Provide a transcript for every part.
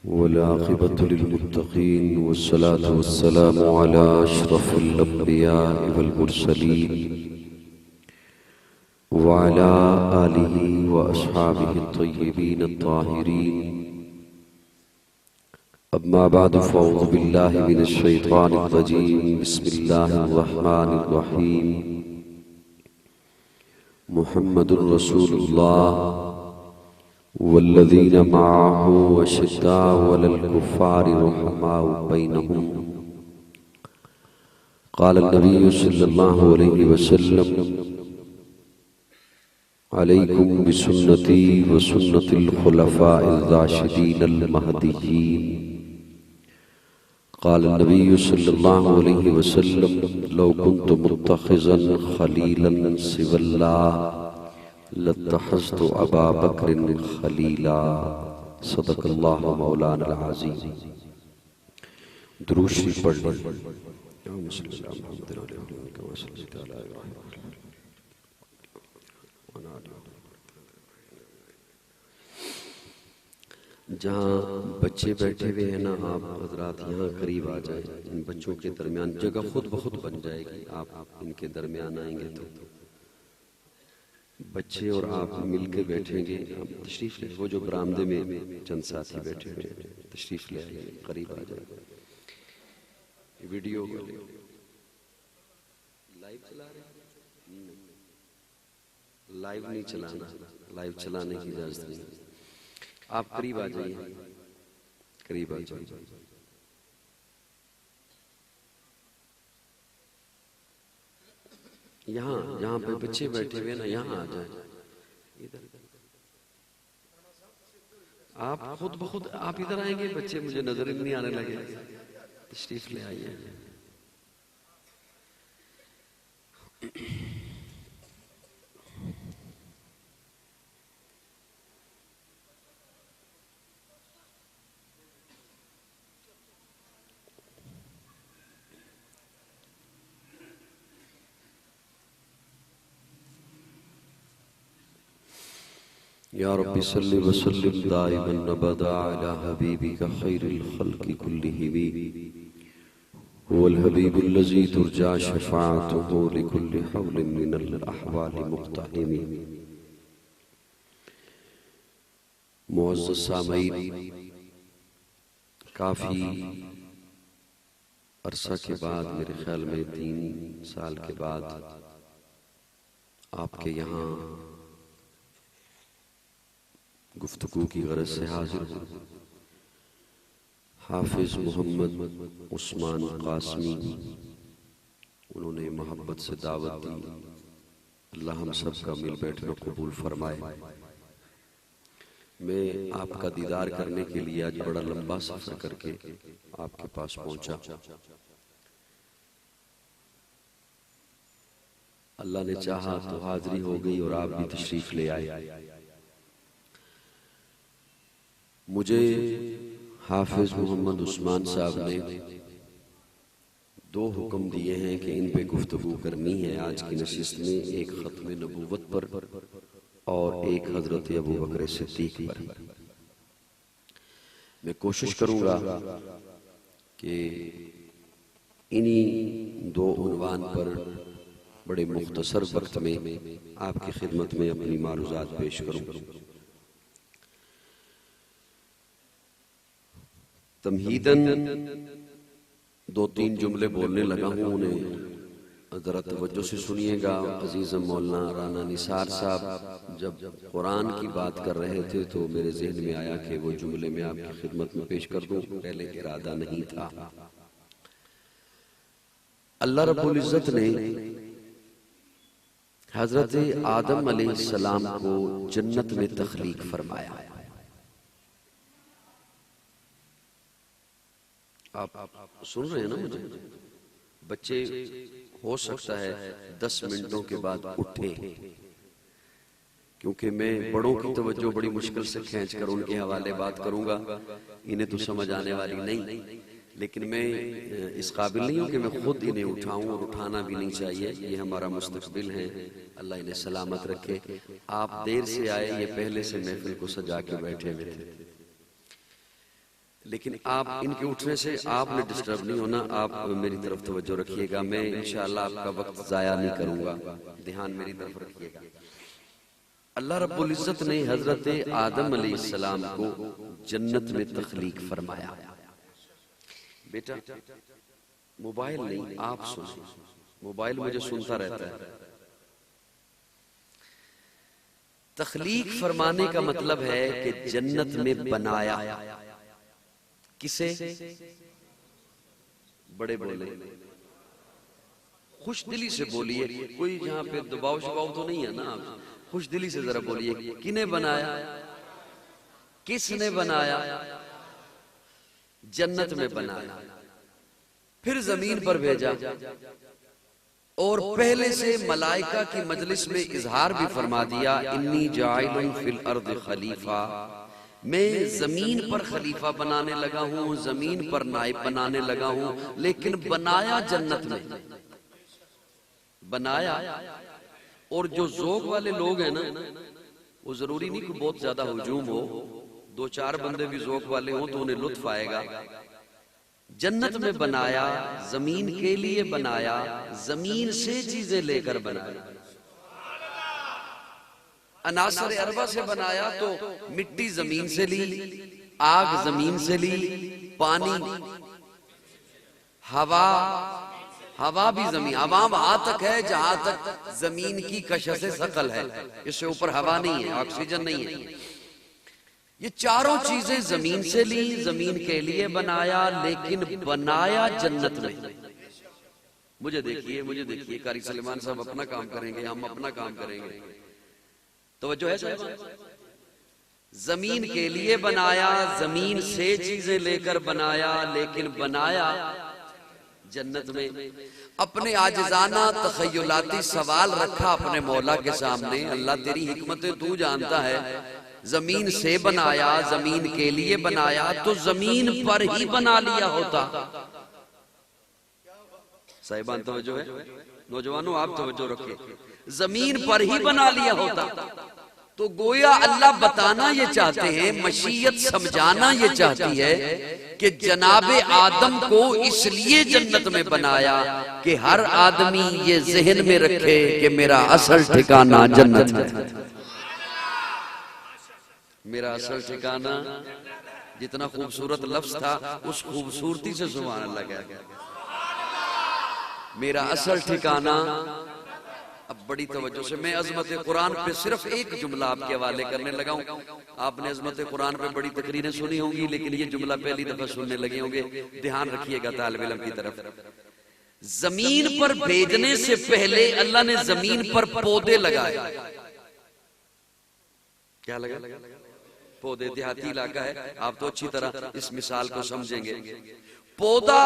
वल्आक़िबतु लिल्मुत्तक़ीन वस्सलातु वस्सलामु अला अशरफिल अंबिया'i वल मुरसलीन व अला आलिहि व अस्हाबिहि अत्तय्यिबीन अत्ताहिरीन। अम्मा बअद फ़अऊज़ु बिल्लाहि मिनश शैतानिर रजीम। बिस्मिल्लाहिर रहमानिर रहीम। मुहम्मदुर रसूलुल्लाह वल्लज़ीना मअहु अशिद्दाउ अलल कुफ़्फ़ारि रुहमाउ बैनहुम। क़ाल नबी सल्लल्लाहु अलैहि वसल्लम अलैकुम बिसुन्नती व सुन्नतिल खुलफ़ाइर राशिदीनिल महदीय्यीन। क़ाल नबी सल्लल्लाहु अलैहि वसल्लम लौ कुन्तु मुत्तख़िज़न ख़लीलन सिवल्लाह लत्तख़ज़्तु अबा बक्रिन ख़लीला। सदक़ल्लाहु मौलाना अज़ीम। दुरूद शरीफ पढ़ लें। जहाँ बच्चे बैठे हुए हैं ना, आप हजरात यहाँ करीब आ जाए। इन बच्चों के दरमियान जगह खुद ब खुद बन जाएगी। आप इनके दरमियान आएंगे तो बच्चे और आप मिल के बैठेंगे। आप तशरीफ ले, वो जो बरामदे में चंद साथी बैठे हुए हैं, तशरीफ ले आइए, करीब आ जाए। वीडियो लाइव चला रहे हैं? लाइव नहीं चलाना, लाइव चलाने की इजाजत नहीं। आप करीब आ जाइए, करीब आ जाइए। यहाँ यहाँ पे बच्चे बैठे हुए ना, यहाँ आ जाए। इधर आप खुद ब खुद आप इधर आएंगे, बच्चे मुझे नजर ही नहीं आने लगे। तशरीफ ले आइए। या रब्बी सल्लि व सल्लिम दाइमन अबदा अला हबीबिका खैरिल खल्क़ि कुल्लिहिम वल हबीबुल लज़ी तुरजा शफ़ाअतुहु लिकुल्लि हव्लिन मिनल अहवालि मुक़्तहिम। मुअज़्ज़ज़ सामईन, काफ़ी अरसा के बाद, मेरे ख्याल में 3 साल के बाद आपके यहाँ गुफ्तगू की गरज से हाजिर हूँ। हाफिज मोहम्मद उस्मान कासमी, उन्होंने मोहब्बत से दावत दी। अल्लाह हम सब का मिल बैठना कबूल फरमाए। मैं आपका दीदार करने के लिए आज बड़ा लंबा सफर करके आपके पास पहुंचा। अल्लाह ने चाहा तो हाजिरी हो गई और आप भी तशरीफ ले आए। मुझे हाफिज मोहम्मद उस्मान साहब ने 2 हुक्म दिए हैं कि इन पे गुफ्तगू करनी है आज की नशिस्त में। एक खत्म नबूवत पर और एक हजरत अबू बकर सिद्दीक पर। मैं कोशिश करूंगा कि इन्हीं 2 उन्वान पर बड़े मुख्तसर वक्त में आपकी खिदमत में अपनी मारूज़ात पेश करूं। तमहीदन 2-3 जुमले बोलने लगा हूँ, उन्हें ज़रा तवज्जो से सुनिएगा। अजीज़ मौलाना राना निसार साहब जब कुरान की बात कर रहे थे तो मेरे जहन में आया कि वो जुमले में आपकी खिदमत में पेश कर दूं। पहले इरादा नहीं था। अल्लाह रब्बुल इज़्ज़त ने हज़रत आदम अलैहिस्सलाम को जन्नत में तख्लीक फरमाया। आप सुन रहे हैं ना मुझे? बच्चे हो सकता है 10 मिनटों के बाद उठे, क्योंकि मैं बड़ों की तवज्जो बड़ी मुश्किल से खींच कर उनके हवाले बात करूंगा। इन्हें तो समझ आने वाली नहीं, लेकिन मैं इस काबिल नहीं हूं कि मैं खुद इन्हें उठाऊं, और उठाना भी नहीं चाहिए। ये हमारा मुस्तकबिल है, अल्लाह इन्हें सलामत रखे। आप देर से आए, ये पहले से महफिल को सजा के बैठे हुए थे। लेकिन आप इनके उठने से आपने डिस्टर्ब नहीं होना, आप मेरी तरफ तवज्जो रखिएगा। मैं इंशाअल्लाह आपका वक्त जाया नहीं करूंगा, ध्यान मेरी तरफ रखिएगा। अल्लाह रब्बुल इज्जत ने हजरत आदम अलैहिस्सलाम को जन्नत में तख्लीक फरमाया। बेटा मोबाइल नहीं, आप सुनो, मोबाइल मुझे सुनता रहता है। तख्लीक फरमाने का मतलब है कि जन्नत में बनाया। किसे? बड़े बोले, खुश दिली से बोलिए, कोई यहाँ पे दबाव शबाव तो नहीं है ना, खुश दिली से जरा बोलिए, किने बनाया? किसने बनाया? जन्नत में बनाया, फिर जमीन पर भेजा, और पहले से मलाइका की मजलिस में इजहार भी फरमा दिया, इन्नी जाइलुन फिल अर्द खलीफा, मैं जमीन पर खलीफा बनाने लगा हूं, जमीन पर नाइब बनाने लगा हूं। लेकिन बनाया जन्नत में, बनाया। और जो ज़ौक़ वाले लोग हैं ना, वो जरूरी नहीं कि बहुत ज्यादा हुजूम हो, दो चार बंदे भी ज़ौक़ वाले हों तो उन्हें लुत्फ आएगा। जन्नत में बनाया, जमीन के लिए बनाया, जमीन से चीजें लेकर बनाया। अनासर अरबा से बनाया तो मिट्टी जमीन से ली, आग जमीन से ली, पानी, हवा, हवा भी जमीन, हवा वहां तक है जहां तक जमीन की कशश सकल है, इससे ऊपर हवा नहीं है, ऑक्सीजन नहीं है। ये चारों चीजें जमीन से ली, जमीन के लिए बनाया, लेकिन बनाया जन्नत में। मुझे देखिए कारी सलेमान साहब अपना काम करेंगे, हम अपना काम करेंगे। तो जो है जमीन के लिए बनाया, जमीन से चीजें लेकर बनाया, लेकिन बनाया जन्नत में। अपने आजिजाना तखय्युलाती सवाल रखा अपने मौला के सामने, अल्लाह तेरी हिकमतें तू जानता है, जमीन से बनाया, जमीन के लिए बनाया, तो जमीन पर ही बना लिया होता। साहिबान तवज्जो है, नौजवानों आप तवज्जो रखिए, जमीन पर ही बना लिया होता। तो गोया अल्लाह बताना ये चाहते हैं, मशीयत समझाना ये चाहती है कि जनाबे आदम को इसलिए जन्नत में बनाया कि हर आदमी ये जहन में रखे कि मेरा असल ठिकाना जन्नत है। मेरा असल ठिकाना, जितना खूबसूरत लफ्ज था उस खूबसूरती से सुभान अल्लाह कह गया, मेरा असल ठिकाना। अब बड़ी तवज्जो से मैं अजमत कुरान पे सिर्फ एक जुमला आपके हवाले करने लगा हूं। आपने अजमत कुरान पे बड़ी तकरीरें सुनी होंगी, लेकिन ये जुमला पहली दफा सुनने लगे होंगे, ध्यान रखिएगा तालिब इल्म की तरफ। जमीन पर भेजने से पहले अल्लाह ने जमीन पर पौधे लगाए। क्या लगा? पौधे। देहाती इलाका है, आप तो अच्छी तरह इस मिसाल को समझेंगे। पौधा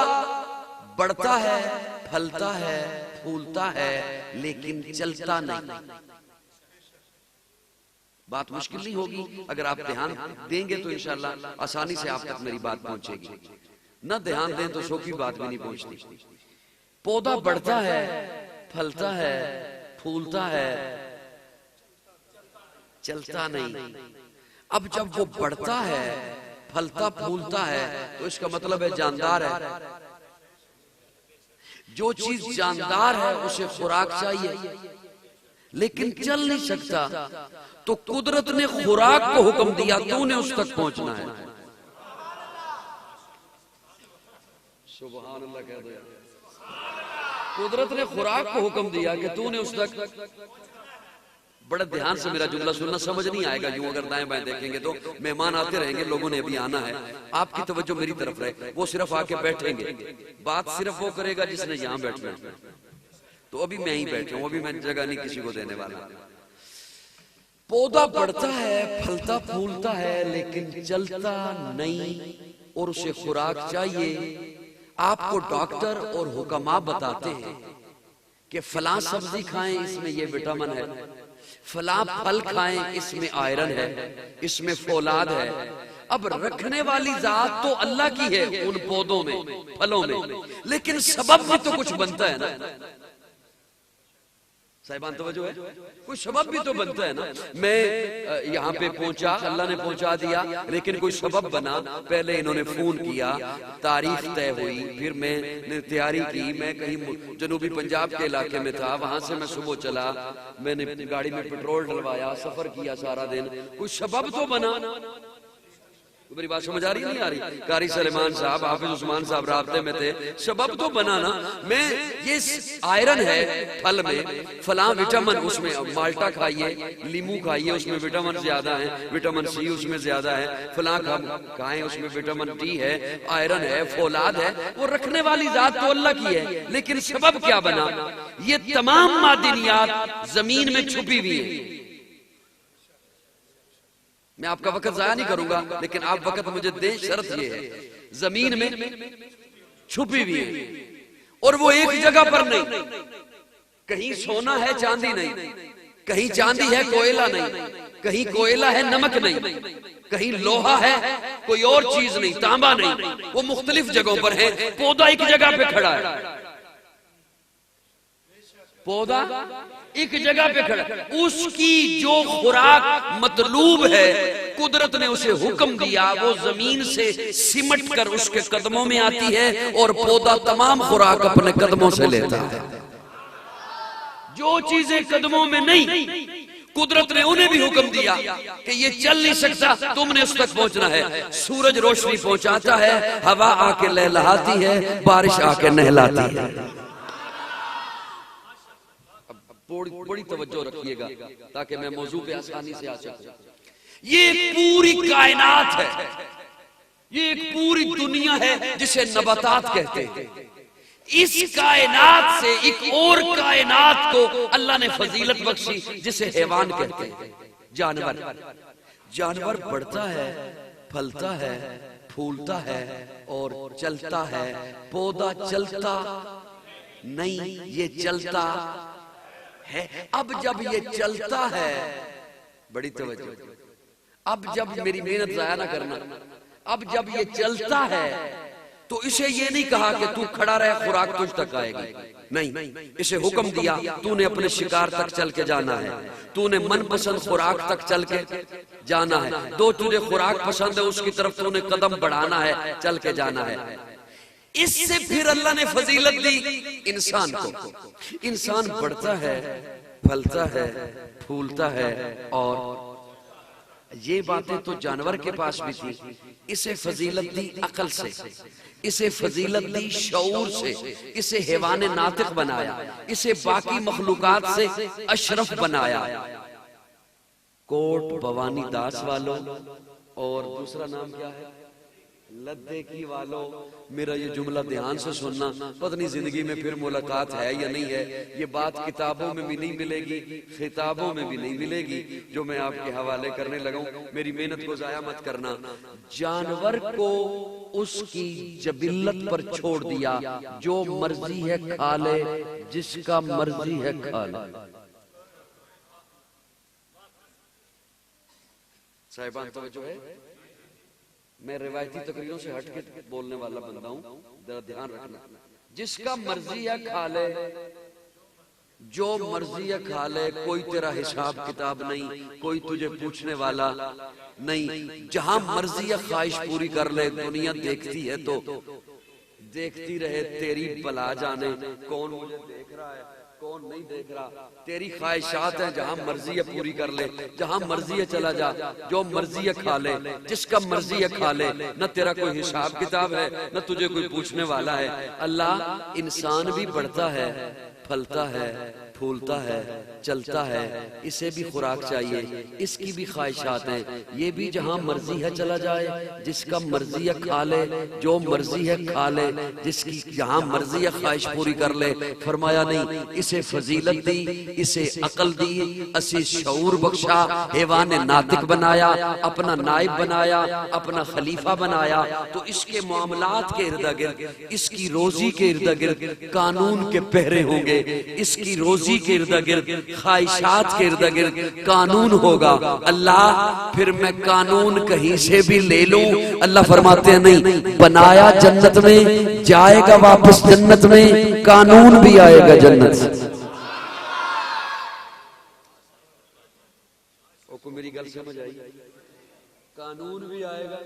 बढ़ता है, फलता है, फूलता है, लेकिन चलता नहीं। बात मुश्किल नहीं होगी, अगर आप ध्यान देंगे तो इंशाअल्लाह आसानी से आप तक मेरी बात पहुंचेगी। न ध्यान दें तो सो की बात भी नहीं पहुंचती। पौधा बढ़ता है, फलता है, फूलता है, चलता नहीं। अब जब वो बढ़ता है, फलता फूलता है, तो इसका मतलब है जानदार है। जो चीज जानदार है उसे खुराक चाहिए, लेकिन चल नहीं सकता, तो कुदरत ने खुराक को हुक्म दिया, तूने उस तक पहुंचना है। सुभान अल्लाह कह दो। कुदरत ने खुराक को हुक्म दिया कि तूने उस तक। बड़े ध्यान से मेरा जुमला सुनना, समझ नहीं आएगा यूं अगर दाएं बाएं देखेंगे तो। मेहमान आते रहेंगे, लोगों ने अभी आना है, आपकी तवज्जो मेरी तरफ रहे। वो सिर्फ आके बैठेंगे, बात सिर्फ वो करेगा जिसने यहां बैठना है। तो अभी मैं ही बैठा हूं, अभी मैं जगह नहीं किसी को देने वाला। पौधा बढ़ता है, फलता फूलता है, लेकिन चलता नहीं, और उसे खुराक चाहिए। आपको डॉक्टर और हुक्मा बताते हैं कि फलां सब्जी खाएं, इसमें ये विटामिन है, फलां फल खाएं, इसमें आयरन है, इसमें फौलाद है। अब रखने वाली जात तो अल्लाह की है उन पौधों में, फलों में, लेकिन सबब भी तो कुछ बनता है ना। साहिबान तवज्जो है, कोई सबब भी तो बनता है ना। मैं यहाँ पे पहुंचा, अल्लाह ने पहुंचा दिया, लेकिन कोई सबब बना। पहले इन्होंने फोन किया, तारीख तय हुई, फिर मैंने तैयारी की। मैं कहीं जनूबी पंजाब के इलाके में था, वहां से मैं सुबह चला, मैंने गाड़ी में पेट्रोल डलवाया, सफर किया सारा दिन। कोई सबब तो बना। मेरी बात समझ आ रही नहीं आ रही? कारी सलेमान साहब, हाफिज उस्मान साहब राब्ते में थे, सबब तो बनाना। मैं ये आयरन है फल में, फला विटामिन उसमें, माल्टा खाइए, लीमू खाइए, उसमें विटामिन ज्यादा है, विटामिन सी उसमें ज्यादा है, फला खाएं उसमें विटामिन डी है, आयरन है, फौलाद है। वो रखने वाली जात तो अल्लाह की है, लेकिन सबब क्या बना? ये तमाम मादिनियात जमीन में छुपी हुई है। मैं आपका वक्त जाया नहीं करूंगा, लेकिन आप वक्त मुझे दें। शर्त ये है, जमीन में छुपी हुई है, और वो एक जगह पर नहीं। कहीं सोना है चांदी नहीं, कहीं चांदी है कोयला नहीं, कहीं कोयला है नमक नहीं, कहीं लोहा है कोई और चीज नहीं, तांबा नहीं। वो मुख्तलिफ जगहों पर है। पौधा एक जगह पे खड़ा है, पौधा एक जगह पे खड़ा, उसकी जो खुराक मतलूब है, कुदरत ने उसे हुक्म दिया, वो जमीन से सिमट कर उसके कदमों में आती है, और पौधा तमाम खुराक अपने कदमों से लेता है। जो चीजें कदमों में नहीं, कुदरत ने उन्हें भी हुक्म दिया कि ये चल नहीं सकता, तुमने उस तक पहुंचना है। सूरज रोशनी पहुंचाता है, हवा आके लहलहाती है, बारिश आके नहलाती है। बड़ी तवज्जो रखिएगा ताकि मैं मौजू पे आसानी से आ सकूं। ये एक पूरी कायनात है, ये एक पूरी दुनिया है जिसे नबातात कहते हैं। इस कायनात से एक और कायनात को अल्लाह ने फजीलत बख्शी, जिसे हैवान कहते हैं। जानवर, जानवर बढ़ता है, फलता है, फूलता है और चलता है। पौधा चलता नहीं, ये चलता है। अब जब ये चलता है, बड़ी तवज्जो, अब जब मेरी मेहनत जाया ना करना, अब जब ये चलता है तो इसे ये नहीं कहा कि तू खड़ा रहे, खुराक तुझ तक आएगी, नहीं। इसे हुक्म दिया, तूने अपने शिकार तक चल के जाना है, तूने मनपसंद खुराक तक चल के जाना है। दो तुझे खुराक पसंद है, उसकी तरफ तूने कदम बढ़ाना है, चल के जाना है। इससे फिर अल्लाह ने फजीलत दी इंसान को। इंसान बढ़ता है, फलता है, फूलता है, और ये बातें तो जानवर के पास भी थी। इसे फजीलत दी अकल से, इसे फजीलत दी शऊर से, इसे हैवाने नातिक बनाया, इसे बाकी मखलूकात से अशरफ बनाया। कोट भवानी दास वालों, और दूसरा नाम क्या है, लद्दे की वालों। मेरा ये जुमला ध्यान से सुनना, पता नहीं जिंदगी में फिर मुलाकात है या नहीं है। ये बात किताबों में भी नहीं मिलेगी, खिताबों में भी नहीं मिलेगी, जो मैं आपके हवाले करने लगा हूं। मेरी मेहनत को जाया मत करना। जानवर को उसकी जबिल्लत पर छोड़ दिया, जो मर्जी है खा ले, जिसका मर्जी है खा ले। साहिबान तवज्जो है, मैं रिवायती तकरीरों से हट के बोलने वाला बंदा हूं, जरा ध्यान रखना। जिसका मर्जी है खा ले, जो मर्जी है खा ले, कोई तेरा हिसाब किताब नहीं, कोई तुझे पूछने वाला नहीं। जहां मर्जी है ख्वाहिश पूरी कर ले। दुनिया देखती है तो देखती रहे, तेरी भला जाने कौन मुझे देख रहा है, कौन नहीं देख रहा। तेरी ख्वाहिशात है, जहां मर्जी है पूरी कर ले, जहां मर्जी है चला जा, जो मर्जी है खा ले, जिसका मर्जी है खा ले। न तेरा कोई हिसाब किताब है, न तुझे कोई पूछने वाला है। अल्लाह, इंसान भी बढ़ता है, फलता है, फूलता है, चलता है, इसे भी खुराक चाहिए, इसकी भी ख्वाहिशात हैं। ये भी जहां मर्जी है चला जाए, जिसका मर्जी है खा ले, जो मर्जी है खा ले, जिसकी जहां मर्जी है ख्वाहिश पूरी कर ले। फरमाया नहीं, इसे फजीलत दी, इसे अकल दी, इसे शऊर बख्शा, हैवान नातिक बनाया, अपना नाइब बनाया, अपना खलीफा बनाया। तो इसके मामलात के इर्द गिर्द, इसकी रोजी के इर्द गिर्द कानून के पहरे होंगे, इसकी रोजी के इर्द गिर्द, ख्वाहिशात के इर्द गिर्द कानून होगा। अल्लाह, फिर मैं कानून कहीं से भी ले लूं? अल्लाह फरमाते हैं नहीं, बनाया जन्नत में, जाएगा वापस जन्नत में, कानून भी आएगा जन्नत से। मेरी गल समझ आई? कानून भी आएगा।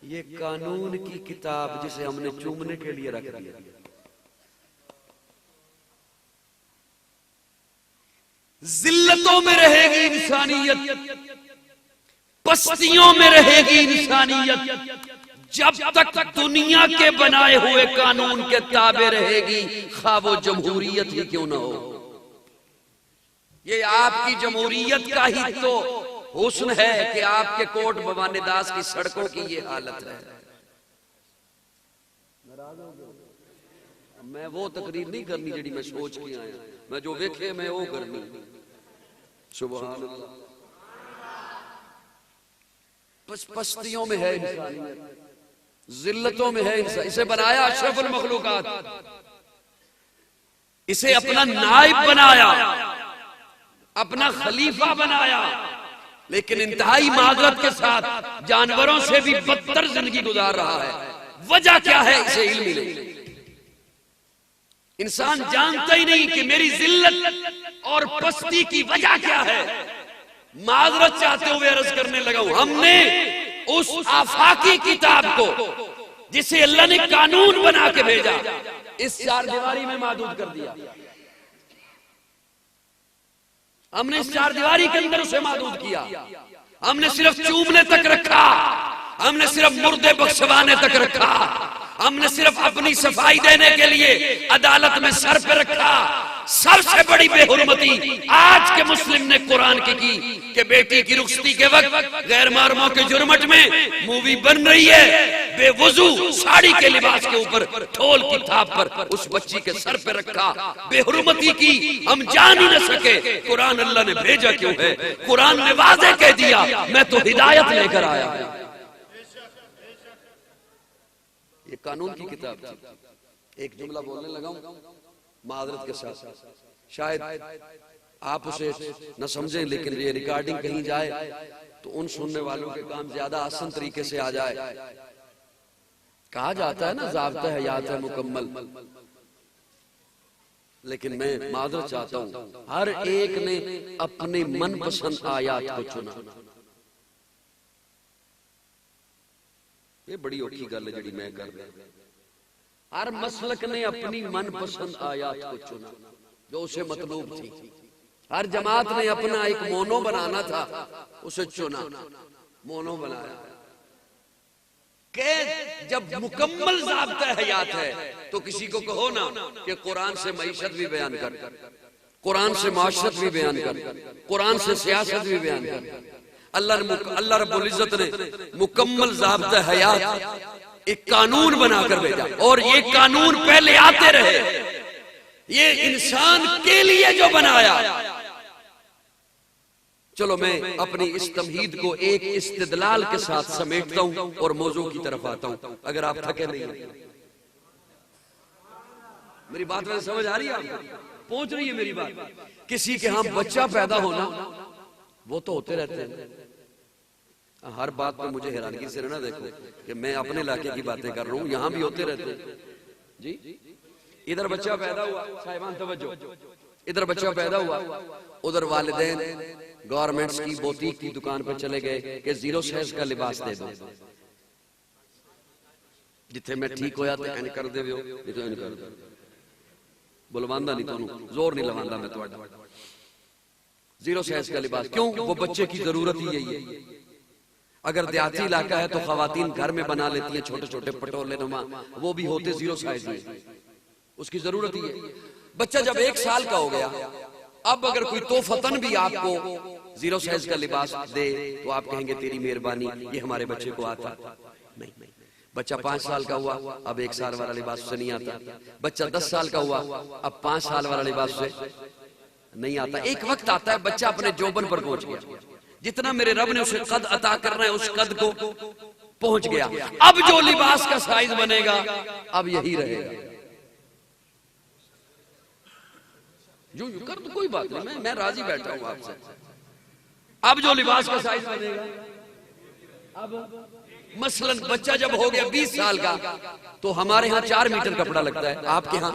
ये कानून की किताब जिसे हमने चूमने के लिए रख दिया, जिल्लतों में रहेगी इंसानियत, पस्तियों में रहेगी इंसानियत, जब तक दुनिया के बनाए हुए कानून के ताबे रहेगी, खा वो जमहूरियत ही क्यों ना हो। ये आपकी जमहूरियत का ही तो हुस्न है कि आपके कोट भवानीदास की सड़कों की ये हालत है। मैं वो तकरीर नहीं करनी जड़ी मैं सोच के आया, मैं जो वेखे मैं वो करनी। सुभान अल्लाह। पस्तियों में है इंसानियत, जिल्लतों में है इंसान। इसे बनाया अशरफुल मखलूकात, इसे अपना नाइब बनाया, अपना खलीफा बनाया, लेकिन इंतहाई माजरत के साथ जानवरों से भी बदतर जिंदगी गुजार रहा है। वजह क्या है? इसे इल्म नहीं। इंसान जानता ही नहीं कि मेरी जिल्लत और पस्ती की वजह क्या है। माजरत चाहते हुए अर्ज करने लगा हूं, हमने उस आफाकी किताब को जिसे अल्लाह ने कानून बना के भेजा, इस चार दीवारी में महदूद कर दिया। हमने इस चार दीवारी के अंदर उसे महदूद किया। हमने सिर्फ चूमने तक रखा, हमने सिर्फ मुर्दे बख्शवाने तक रखा, हमने सिर्फ अपनी सफाई देने के लिए अदालत में सर पे रखा। सबसे बड़ी बेहुरमती आज के मुस्लिम ने कुरान की कि बेटी की रुखसती के वक्त गैर महरमों के जुर्मट में मूवी बन रही है, बेवुजू साड़ी के लिबास के ऊपर ठोल की थाप पर उस बच्ची के सर पे रखा। बेहुरमती की हम जान ही न सके। कुरान अल्लाह ने भेजा क्यों है? कुरान ने वाज़ेह कह दिया, मैं तो हिदायत लेकर आया। ये कानून की किताब थी। एक जुमला बोलने लगा हूं माजरत के साथ, शायद आप उसे न समझें, लेकिन ये रिकॉर्डिंग कहीं जाए तो उन सुनने वालों के काम ज्यादा आसान तरीके से आ जाए। कहा जाता है ना, ज़ाब्ता हयात है मुकम्मल, लेकिन मैं माजरत चाहता हूं, हर एक ने अपने मनपसंद आयात को चुना। ये बड़ी औखी गल है जी मैं कर रहा। हर मसलक ने अपनी मनपसंद आयात को चुना जो उसे मतलूब थी। हर जमात ने अपना एक मोनो बनाना था, उसे चुना, मोनो बनाया। कि जब मुकम्मल ज़ाब्ता हयात है तो किसी को कहो ना कि कुरान से मईशत भी बयान कर, कुरान से माशरत भी बयान कर, कुरान से सियासत भी बयान कर। अल्लाह रब्बुल इज्जत ने मुकम्मल ज़ाब्ता हयात एक कानून बनाकर भेजा, और ये कानून पहले आते रहे। ये इंसान के लिए जो बनाया। चलो मैं अपनी इस तमहीद को एक इस्तिदलाल के साथ समेटता हूं और मौजू की तरफ आता हूं, अगर आप थके नहीं। मेरी बात में समझ आ रही है? आपको पहुंच रही है मेरी बात? किसी के यहां बच्चा पैदा होना, वो तो होते रहते हैं। हर बात पे मुझे हैरानगी से ना देखो कि मैं अपने इलाके की बातें कर रहा हूं, यहां भी होते रहते हैं जी। इधर बच्चा पैदा हुआ, साहिबान तवज्जो, इधर बच्चा पैदा हुआ, उधर वालिदैन गवर्नमेंट्स की बोतीक की दुकान पर चले गए कि 0 साइज का लिबास दे दो। जिथे मैं ठीक होया तो एन कर देवो, नहीं तो एन कर दो। बुलवांदा नहीं, तुहानू जोर नहीं लवांदा मैं तुहाडा। 0 साइज का लिबास क्यों? वो बच्चे की जरूरत ही यही है। अगर देहाती इलाका है तो खवातीन घर में बना लेती हैं छोटे छोटे पटोले नुमा, वो भी होते 0 साइज में, उसकी जरूरत ही है। बच्चा जब 1 साल का हो गया, अब अगर कोई तोहफतन भी आपको 0 साइज का लिबास दे तो आप कहेंगे तेरी मेहरबानी, ये हमारे बच्चे को आता नहीं। बच्चा 5 साल का हुआ, अब 1 साल वाला लिबास से नहीं आता। बच्चा 10 साल का हुआ, अब 5 साल वाला लिबास से नहीं आता। एक वक्त आता है बच्चा अपने जोबन पर पहुंच गया, जितना मेरे रब ने उसे कद अता करना है उस कद को पहुंच गया। अब जो लिबास का साइज बनेगा अब यही रहेगा। जो कर तो कोई बात नहीं, मैं राजी बैठा हूं आपसे। अब जो लिबास का साइज बनेगा, अब मसलन बच्चा जब हो गया 20 साल का तो हमारे यहाँ 4 मीटर कपड़ा लगता है, आपके यहाँ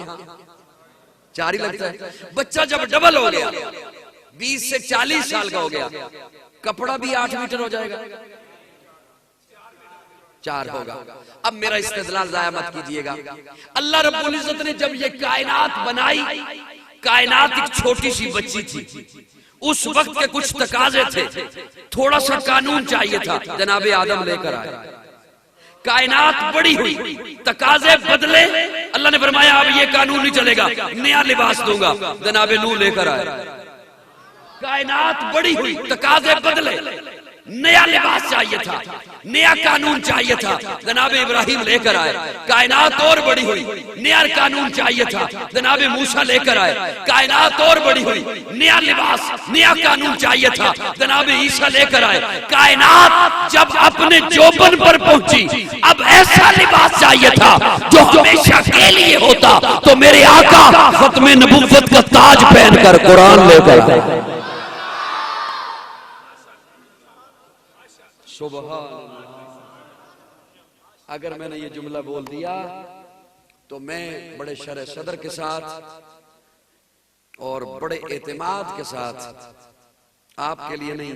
4 ही लगता है। बच्चा जब डबल हो गया 20 से 40 साल का हो गया, कपड़ा भी 8 मीटर हो जाएगा, 4 होगा। अब मेरा इस्तेदलाल जाया मत कीजिएगा। अल्लाह रब्बुल इज्जत ने जब ये कायनात बनाई, कायनात एक छोटी सी बच्ची थी, उस वक्त के कुछ तकाजे थे, थोड़ा सा कानून चाहिए था, जनाबे आदम लेकर आए। कायनात बड़ी हुई, तकाजे बदले, अल्लाह ने फरमाया अब ये कानून नहीं चलेगा, नया लिबास दूंगा, जनाबे नूह लेकर आए। कायनात बड़ी हुई, तकाजे बदले, नया लिबास चाहिए था, नया कानून चाहिए था, जनाबे इब्राहिम लेकर आए। कायनात और बड़ी हुई, नया कानून चाहिए था, जनाबे मूसा लेकर आए। कायनात और बड़ी हुई, नया लिबास, नया कानून चाहिए था, जनाबे ईसा लेकर आए। कायनात जब अपने जोबन पर पहुंची, अब ऐसा लिबास चाहिए था जो हमेशा के लिए होता, तो मेरे आका खत्मे नबुव्वत का ताज पहनकर कुरान लेकर आए। अगर मैंने ये जुमला बोल दिया तो मैं बड़े शरह सदर के साथ और बड़े एतमाद के साथ आपके लिए नहीं,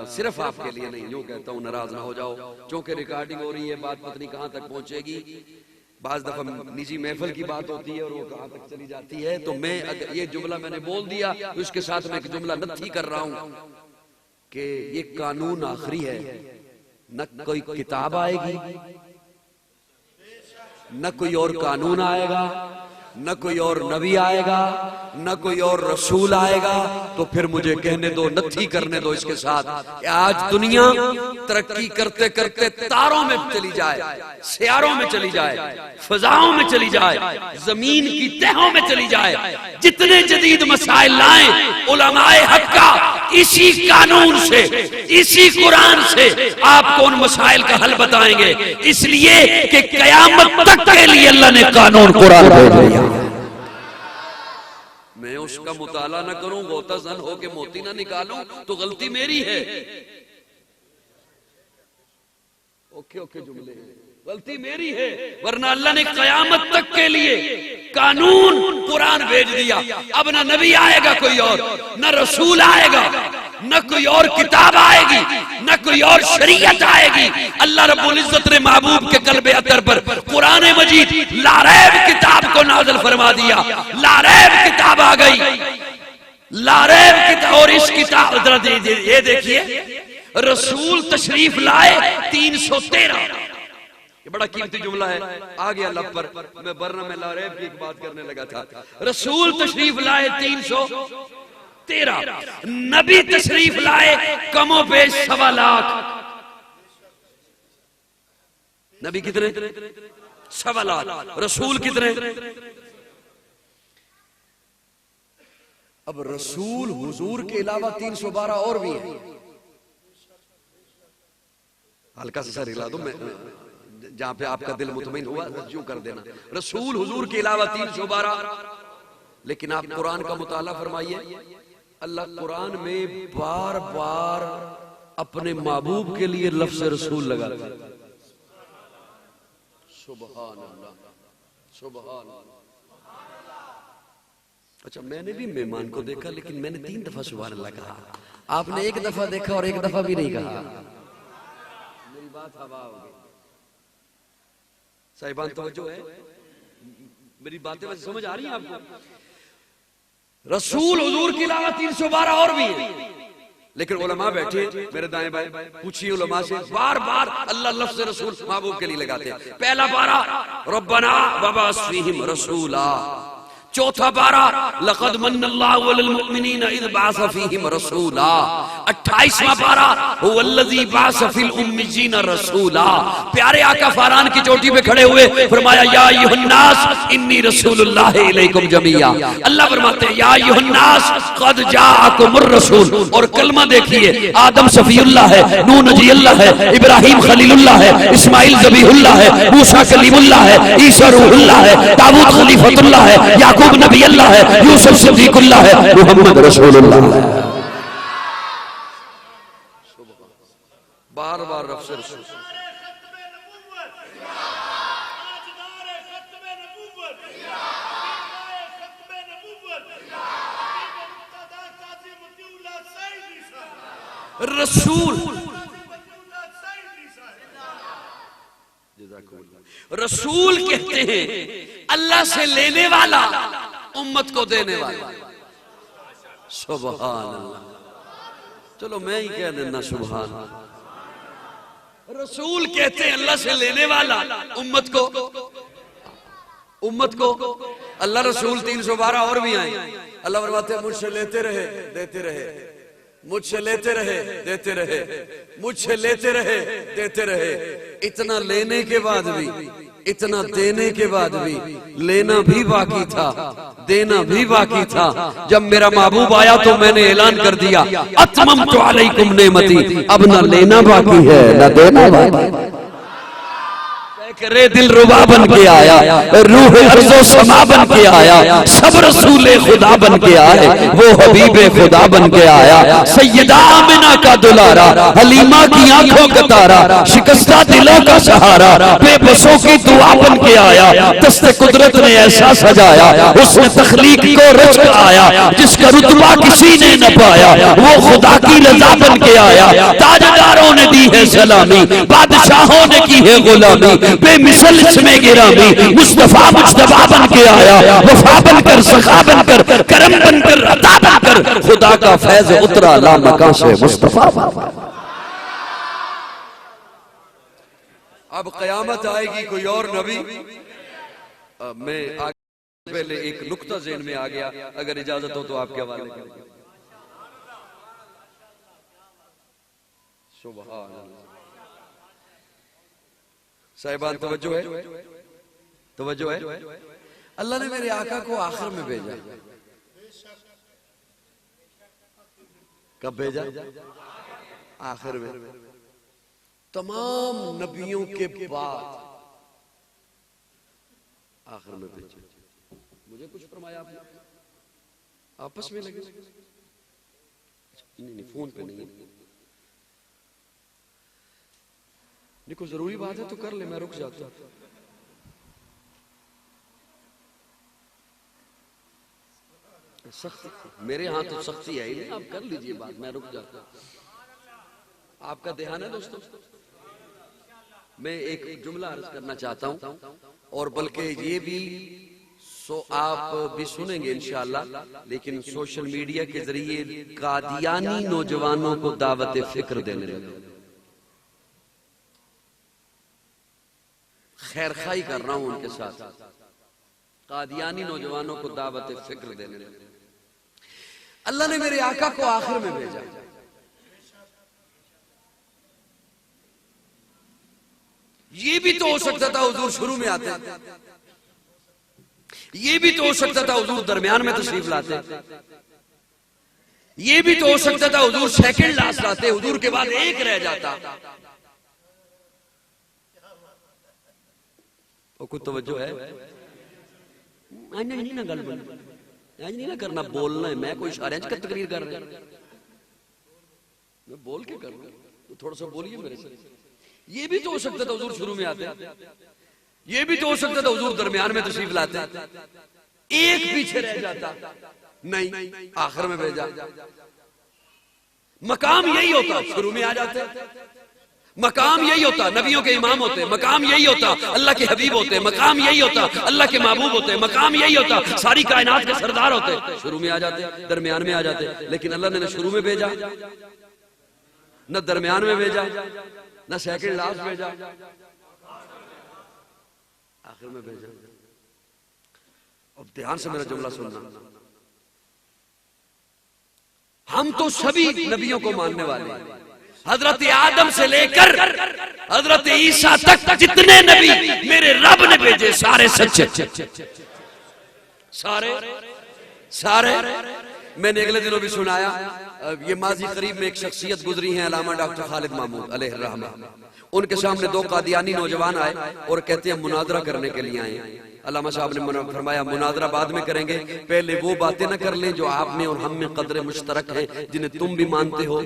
सिर्फ आपके लिए नहीं, यूं कहता हूं, नाराज ना हो जाओ, क्योंकि रिकॉर्डिंग हो रही है, बात पता नहीं कहां तक पहुंचेगी। बाज दफा निजी महफिल की बात होती है और वो कहां तक चली जाती है। तो मैं अगर ये जुमला मैंने बोल दिया तो उसके साथ मैं एक जुमला नथी कर रहा हूं कि ये कानून आखिरी है, न कोई किताब आएगी, न कोई और कानून आएगा, न कोई और नबी आएगा, न कोई और रसूल आएगा। तो फिर मुझे कहने दो, नथी करने दो इसके साथ कि आज दुनिया तरक्की करते करते तारों में चली जाए, सियारों में चली जाए, फजाओं में चली जाए, जमीन की तहों में चली जाए, जितने जदीद मसाइल लाएं उलमाए हक का इसी कानून से, इसी कुरान से आपको उन मसाइल का हल बताएंगे, इसलिए कि कयामत तक के लिए अल्लाह ने कानून कुरान भेज दिया। मैं उसका मुताला न करूं, गोता जन हो के मोती ना निकालूं तो गलती मेरी है। ओके ओके जुमले, गलती मेरी है, वरना अल्लाह ने कयामत तक के लिए कानून कुरान भेज दिया। अब ना नबी आएगा कोई और, न रसूल आएगा, न कोई और किताब आएगी, न कोई और शरीयत आएगी। अल्लाह रब्बुल इज्जत ने महबूब के कल्बे अतर पर कुरान मजीद लारैब किताब को नाज़िल फरमा दिया। लारैब किताब आ गई, लारैब किताब। और इस किताब ये देखिए, रसूल तशरीफ लाए 313, ये बड़ा कीमती जुमला है, आ गया लब पर। मैं वरना में लारैब की एक बात करने लगा था। रसूल तशरीफ लाए 313, नबी तशरीफ लाए कमो बेश 1.25 लाख। नबी कितने? 1.25 लाख। रसूल कितने? अब रसूल हुजूर के अलावा 312 और भी है। हल्का सा सर हिला दो, मैं जहां पे आपका दिल मुतमईन हुआ यूं कर देना। रसूल हुजूर के अलावा 312, लेकिन आप कुरान का मुताला फरमाइए, अल्लाह कुरान में बार बार अपने महबूब के लिए लफ्ज रसूल लगाता है। सुभान अल्लाह, सुभान अल्लाह। अच्छा, मैंने भी मेहमान को देखा, लेकिन मैंने 3 दफा सुभान अल्लाह कहा, आपने 1 दफा देखा और 1 दफा भी नहीं कहा। मेरी बात हवा हो गई। साहिबान तवज्जो है, मेरी बातें वैसे समझ आ रही हैं आपको? रसूल हुजूर के अलावा 312 और भी है, लेकिन उलमा बैठे मेरे दाएं बाएं, पूछिए उलमा से, बार बार अल्लाह लफ्ज़ रसूल महबूब के लिए लगाते हैं। पहला पारा रब्बना वबास फीहिम रसूला, चौथा पारा लक़द मन्नल्लाहु अलल मुमिनीना इज़ बअस फीहिम रसूला, 28वां पारा हुवल्लज़ी बअस फिल उम्मिय्यीना रसूला। प्यारे आका फारान की चोटी पे खड़े हुए फरमाया, या अय्युहन्नास इन्नी रसूलुल्लाहि इलैकुम जमीआ। अल्लाह फरमाते हैं, या अय्युहन्नास क़द जाअकुमुर रसूल। और कलमा देखिए, आदम सफीउल्लाह है, नूह नजीउल्लाह है, इब्राहिम खलीलुल्लाह है, इस्माइल ज़बीहुल्लाह है, मूसा कलीमुल्लाह है, ईसा रूहुल्लाह है, दाऊद खलीफतुल्लाह है, याकूब नबी अल्लाह है, यूसुफ सिद्दीकुल्लाह है, मुहम्मद रसूलुल्लाह है। बार बार रफ्ज़ रसूल। रसूल, रसूल कहते हैं अल्लाह से लेने वाला, उम्मत को देने वाला। सुभान अल्लाह। चलो मैं ही कह देना सुभान। रसूल कहते हैं अल्लाह से लेने वाला, उम्मत को अल्लाह रसूल 312 और भी आए। अल्लाह फरमाते हैं मुझसे लेते रहे देते रहे, मुझसे लेते रहे देते रहे, मुझसे लेते रहे देते रहे। इतना लेने के बाद भी, इतना देने के बाद भी लेना भी बाकी था, देना भी बाकी था। जब मेरा महबूब आया तो मैंने ऐलान कर दिया, अतममतु अलैकुम नेमती, अब ना लेना बाकी है ना देना बाकी है। रे दिल रुबा बन के आया, रूह अर्ज़ो समा बन के आया, सब रसूले खुदा बन के आए, वो हबीबे खुदा बन के आया। सैयदा आमिना का दुलारा, हलीमा की आंखों का तारा, शिकस्ता दिलों का सहारा, बेबसों की दुआ बन के आया। दस्ते कुदरत ने ऐसा सजाया, उसने तख्लीक को रच आया, जिसका रुतबा किसी ने न पाया, वो खुदा की रजा बन के आया। ताजदारों ने दी है सलामी, बादशाहों ने की है गुलामी, बेमिसल इसमें गिरामी, मुस्तफा मुज्तबा बन के आया। वफा बनकर, सखा बनकर, करम बनकर, अता बनकर, खुदा का फैज उतरा लामका से मुस्तफा। अब कयामत आएगी कोई और नबी। मैं आगे पहले एक नुक्ता ज़हन में आ गया, अगर इजाजत हो तो आपके हवाले करेंगे। सुभान अल्लाह। साहिबान तवज्जो है, तवज्जो है। अल्लाह ने मेरे आका को आखिर में भेजा। कब भेजा? आखिर में। तमाम नबियों के बाद आखिर में भेजा। मुझे कुछ फरमाया आपने? आपस में लगे? नहीं, फोन पे नहीं। देखो जरूरी बात है तो कर ले, मैं रुक जाता। सख्ती मेरे यहाँ तो सख्ती है ही नहीं, आप कर लीजिए बात, मैं रुक जाता। आपका ध्यान है दोस्तों? मैं एक जुमला अर्ज करना चाहता हूँ, और बल्कि ये भी आप भी सुनेंगे इंशाअल्लाह, लेकिन सोशल मीडिया के जरिए कादियानी नौजवानों को दावत फिक्र देने लगे। खैरखाई कर रहा हूं उनके साथ, कादियानी नौजवानों को दावत फिक्र देने लगे। अल्लाह ने मेरे आका को आखिर में भेजा। ये भी तो हो सकता था हुजूर शुरू में आते, ये भी तो हो सकता था हुजूर दरमियान में तशरीफ लाते, ये भी तो हो सकता था हुजूर सेकंड लास्ट लाते, हुजूर के बाद एक रह जाता। कुछ तवज्जो है? आज नहीं ना गल बोल, आज नहीं ना करना, बोलना है। मैं कोई इशारे का तकरीर कर रहा हूं, मैं बोल के कर रहा हूं, तो थोड़ा सा बोलिए मेरे से। ये भी तो हो सकता था हुजूर शुरू में आते, ये भी तो हो सकता था हुजूर दरमियान में तशरीफ लाते, एक पीछे रह जाता। नहीं, आखिर में भेजा। मकाम यही होता, शुरू में आ जाते। मकाम यही होता, नबियों के इमाम होते, मकाम यही होता, अल्लाह के हबीब होते, मकाम यही होता, अल्लाह के महबूब होते, मकाम यही होता, सारी कायनात के सरदार होते। शुरू में आ जाते, दरमियान में आ जाते, लेकिन अल्लाह ने न शुरू में भेजा, न दरमियान में भेजा, न सेकंड लास्ट भेजा, आखिर में भेजा। अब ध्यान से मेरा जुमला सुनना। हम तो सभी नबियों को मानने वाले हैं, हजरत आदम से लेकर हजरत ईसा तक जितने नबी मेरे रब ने भेजे सारे सच्चे, सारे सारे। मैंने अगले दिनों भी सुनाया, ये माजी करीब में एक शख्सियत गुजरी है, अल्लामा डॉक्टर खालिद महमूद अलैहि रहमा। उनके सामने दो कादियानी नौजवान आए और कहते हैं मुनादरा करने के लिए आए। अल्लामा साहब ने फरमाया मुनादरा बाद में करेंगे, पहले वो बातें न कर लें जो आप में और हम में कदर मुश्तरक है, जिन्हें तुम भी मानते हो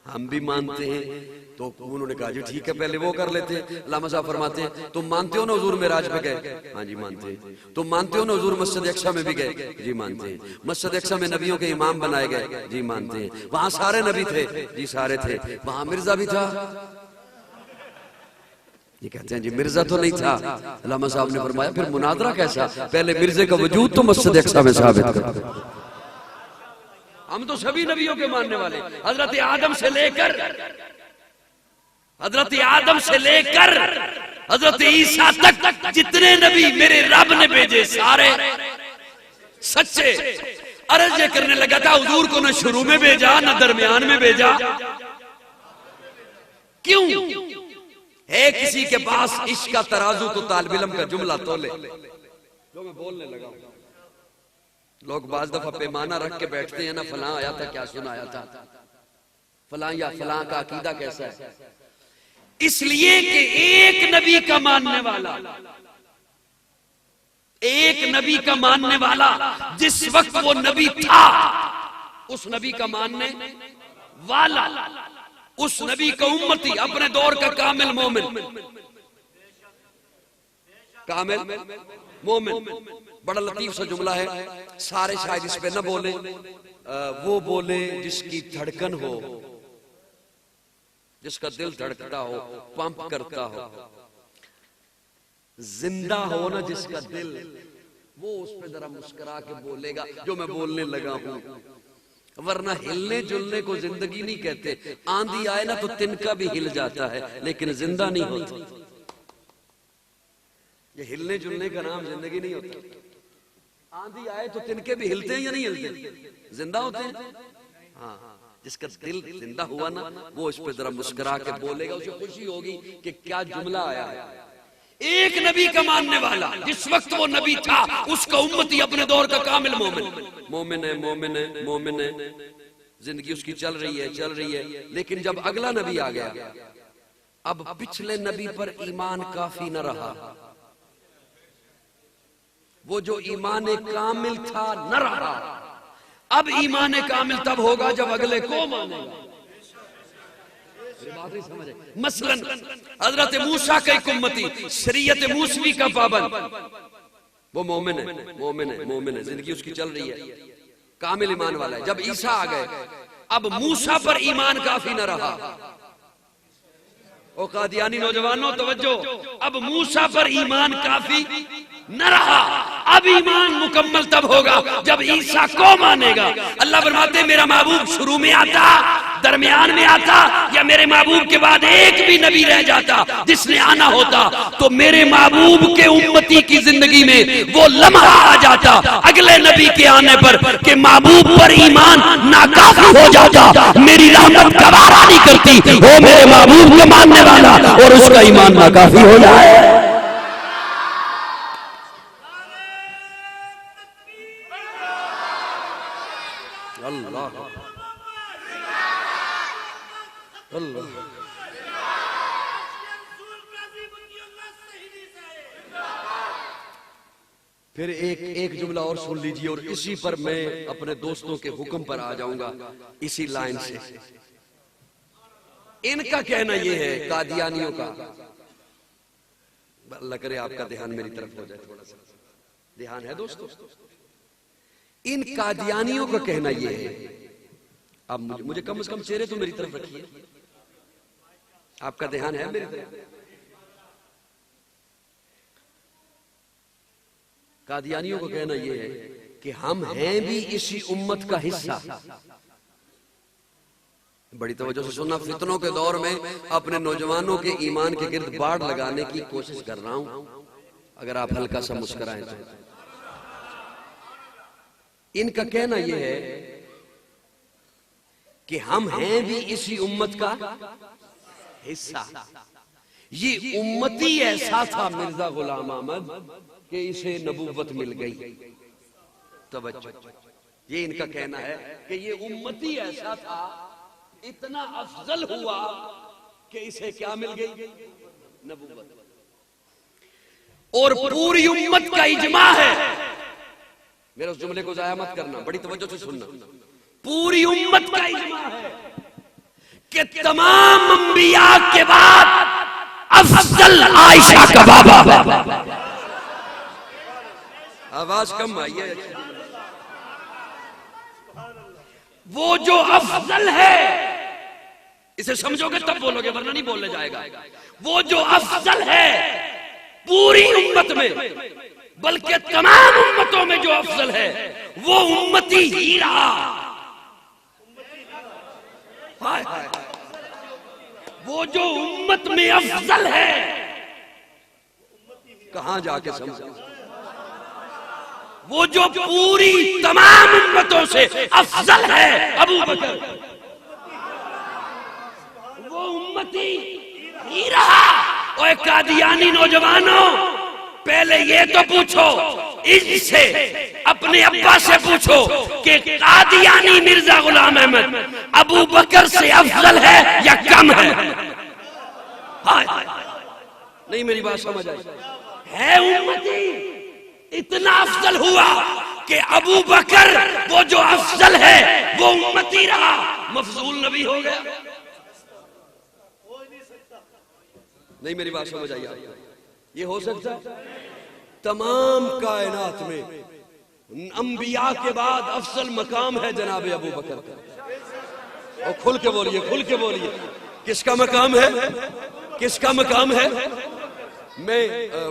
हम भी मानते हैं। तो उन्होंने कहा जी ठीक है पहले वो कर लेते हैं। अल्लामा साहब फरमाते हैं तुम मानते हो ना हुजूर मेराज पे गए? हाँ जी मानते हैं। तुम मानते हो ना हुजूर मस्जिद अक्सा में भी गए? जी मानते हैं। मस्जिद अक्सा में नबियों के इमाम बनाए गए? जी मानते हैं। वहां सारे नबी थे? जी सारे थे। वहां मिर्जा भी था? ये कहते हैं जी मिर्जा तो नहीं था। अल्लामा साहब ने फरमाया फिर मुनादरा कैसा? पहले मिर्जे का वजूद तो मस्जिद अक्सा में साबित कर। हम तो सभी नबियों के मानने वाले, हजरत आदम से लेकर हजरत ईसा तक जितने नबी मेरे रब ने भेजे सारे सच्चे। अर्ज ये करने लगा था हुजूर को न शुरू में भेजा न दरमियान में भेजा, क्यों? है किसी के पास इश्क का तराजू तो तालिब इल्म का जुमला तोले। जो मैं बोलने लगा, लोग बाज दफा पैमाना रख के बैठते हैं ना, फलां आया था क्या सुनाया था, फलां या फलां का अकीदा कैसा है। इसलिए कि एक नबी का मानने वाला जिस वक्त वो नबी था, उस नबी का मानने वाला, उस नबी का उम्मती, अपने दौर का कामिल मोमिन। बड़ा लतीफ सा जुमला है, सारे शायद इस पे न बोले, वो बोले जिसकी धड़कन हो, जिसका दिल धड़कता हो, पंप करता हो, जिंदा हो ना जिसका दिल, वो उस पे जरा मुस्कुरा के बोलेगा जो मैं बोलने लगा हूं। वरना हिलने जुलने को जिंदगी नहीं कहते। आंधी आए ना तो तिनका भी हिल जाता है लेकिन जिंदा नहीं होता। ये हिलने जुलने का नाम जिंदगी नहीं होता। आंधी आए तो तिनके भी हिलते हैं या नहीं हिलते? जिंदा होते हैं। हाँ, जिसका दिल जिंदा हुआ ना, वो इस पे जरा मुस्कुरा के बोलेगा, उसे खुशी होगी कि क्या जुमला आया है। एक नबी का मानने वाला, जिस वक्त वो नबी था, उसका उम्मती, अपने दौर का कामिल मोमिन है। जिंदगी उसकी चल रही है। लेकिन जब अगला नबी आ गया, अब पिछले नबी पर ईमान काफी न रहा। वो जो ईमान कामिल था न रहा। अब ईमान कामिल तब होगा जब अगले को मानेगा। बात नहीं समझे? मसलन हजरत मूसा का एक उम्मती, शरीयत मूसवी का पाबंद, वो मोमिन है। जिंदगी उसकी चल रही है, कामिल ईमान वाला है। जब ईसा आ गए, अब मूसा पर ईमान काफी न रहा। ओ कादियानी नौजवानों तवज्जो, अब मूसा पर ईमान काफी न रहा। अब ईमान मुकम्मल तब होगा जब ईसा को मानेगा। अल्लाह फरमाते मेरा महबूब शुरू में आता, दरमियान में आता, या मेरे महबूब के बाद एक भी नबी रह जाता जिसने आना होता, तो मेरे महबूब के उम्मती की जिंदगी में वो लम्हा आ जाता अगले नबी के आने पर कि महबूब पर ईमान नाकाफी हो जाता। मेरी रहमत गवारा नहीं करती वो मेरे महबूब को मानने वाला और उसका ईमान नाकाफी हो जाए। फिर एक जुमला और सुन लीजिए और इसी पर मैं अपने दोस्तों के हुक्म पर आ जाऊंगा इसी लाइन से। इनका कहना यह है, कादियानियों का, अल्लाह करे आपका ध्यान मेरी तरफ हो जाए, थोड़ा सा ध्यान है दोस्तों। इन कादियानियों का कहना यह है, अब मुझे कम से कम चेहरे तो मेरी तरफ रखिए, आपका ध्यान है मेरी तरफ। कादियानियों का कहना यह है कि हम हैं भी इसी उम्मत का हिस्सा। बड़ी तवज्जो से सुनना, फितनों के दौर में अपने नौजवानों के ईमान के गिर्द बाड़ लगाने की कोशिश कर रहा हूं, अगर आप हल्का सा मुस्कुराएं तो। इनका कहना यह है कि हम हैं भी इसी उम्मत का हिस्सा। ये उम्मती ऐसा था मिर्जा गुलाम अहमद कि इसे नबूवत मिल गई। तवज्जो, ये इनका कहना है कि ये उम्मती ऐसा था, इतना अफजल हुआ कि इसे क्या मिल गई? नबूवत। और पूरी उम्मत का इजमा है, मेरे उस जुमले को जाया मत करना, बड़ी तवज्जो से सुनना। पूरी उम्मत का इजमा है कि तमाम अंबिया के बाद अफजल आयशा का बाबा। आवाज कम आई है। वो जो अफजल है, इसे समझोगे तब बोलोगे, वरना नहीं बोलने जाएगा। वो जो अफजल है पूरी उम्मत में, बल्कि तमाम उम्मतों में जो अफजल है वो उम्मती ही रहा। हाय हाय, वो जो उम्मत में अफजल है, कहां जाके समझा, वो जो पूरी तमाम उम्मतों से अफजल है अबू बकर, वो उम्मती ही रहा। और कादियानी नौजवानों, पहले ये तो पूछो इससे, अपने अब्बा से पूछो कि कादियानी मिर्जा गुलाम अहमद अबू बकर से अफजल है या कम है? हाय, नहीं मेरी बात समझ आई है? उम्मती इतना अफजल हुआ कि अबू बकर वो जो अफजल है वो उम्मती रहा, मफजूल नबी हो गया। नहीं मेरी बात समझ आई? ये हो सकता है? तमाम कायनात में अंबिया के बाद अफजल मकाम है जनाब अबू बकर का। और खुल के बोलिए, खुल के बोलिए, किसका मकाम है? किसका मकाम है? मैं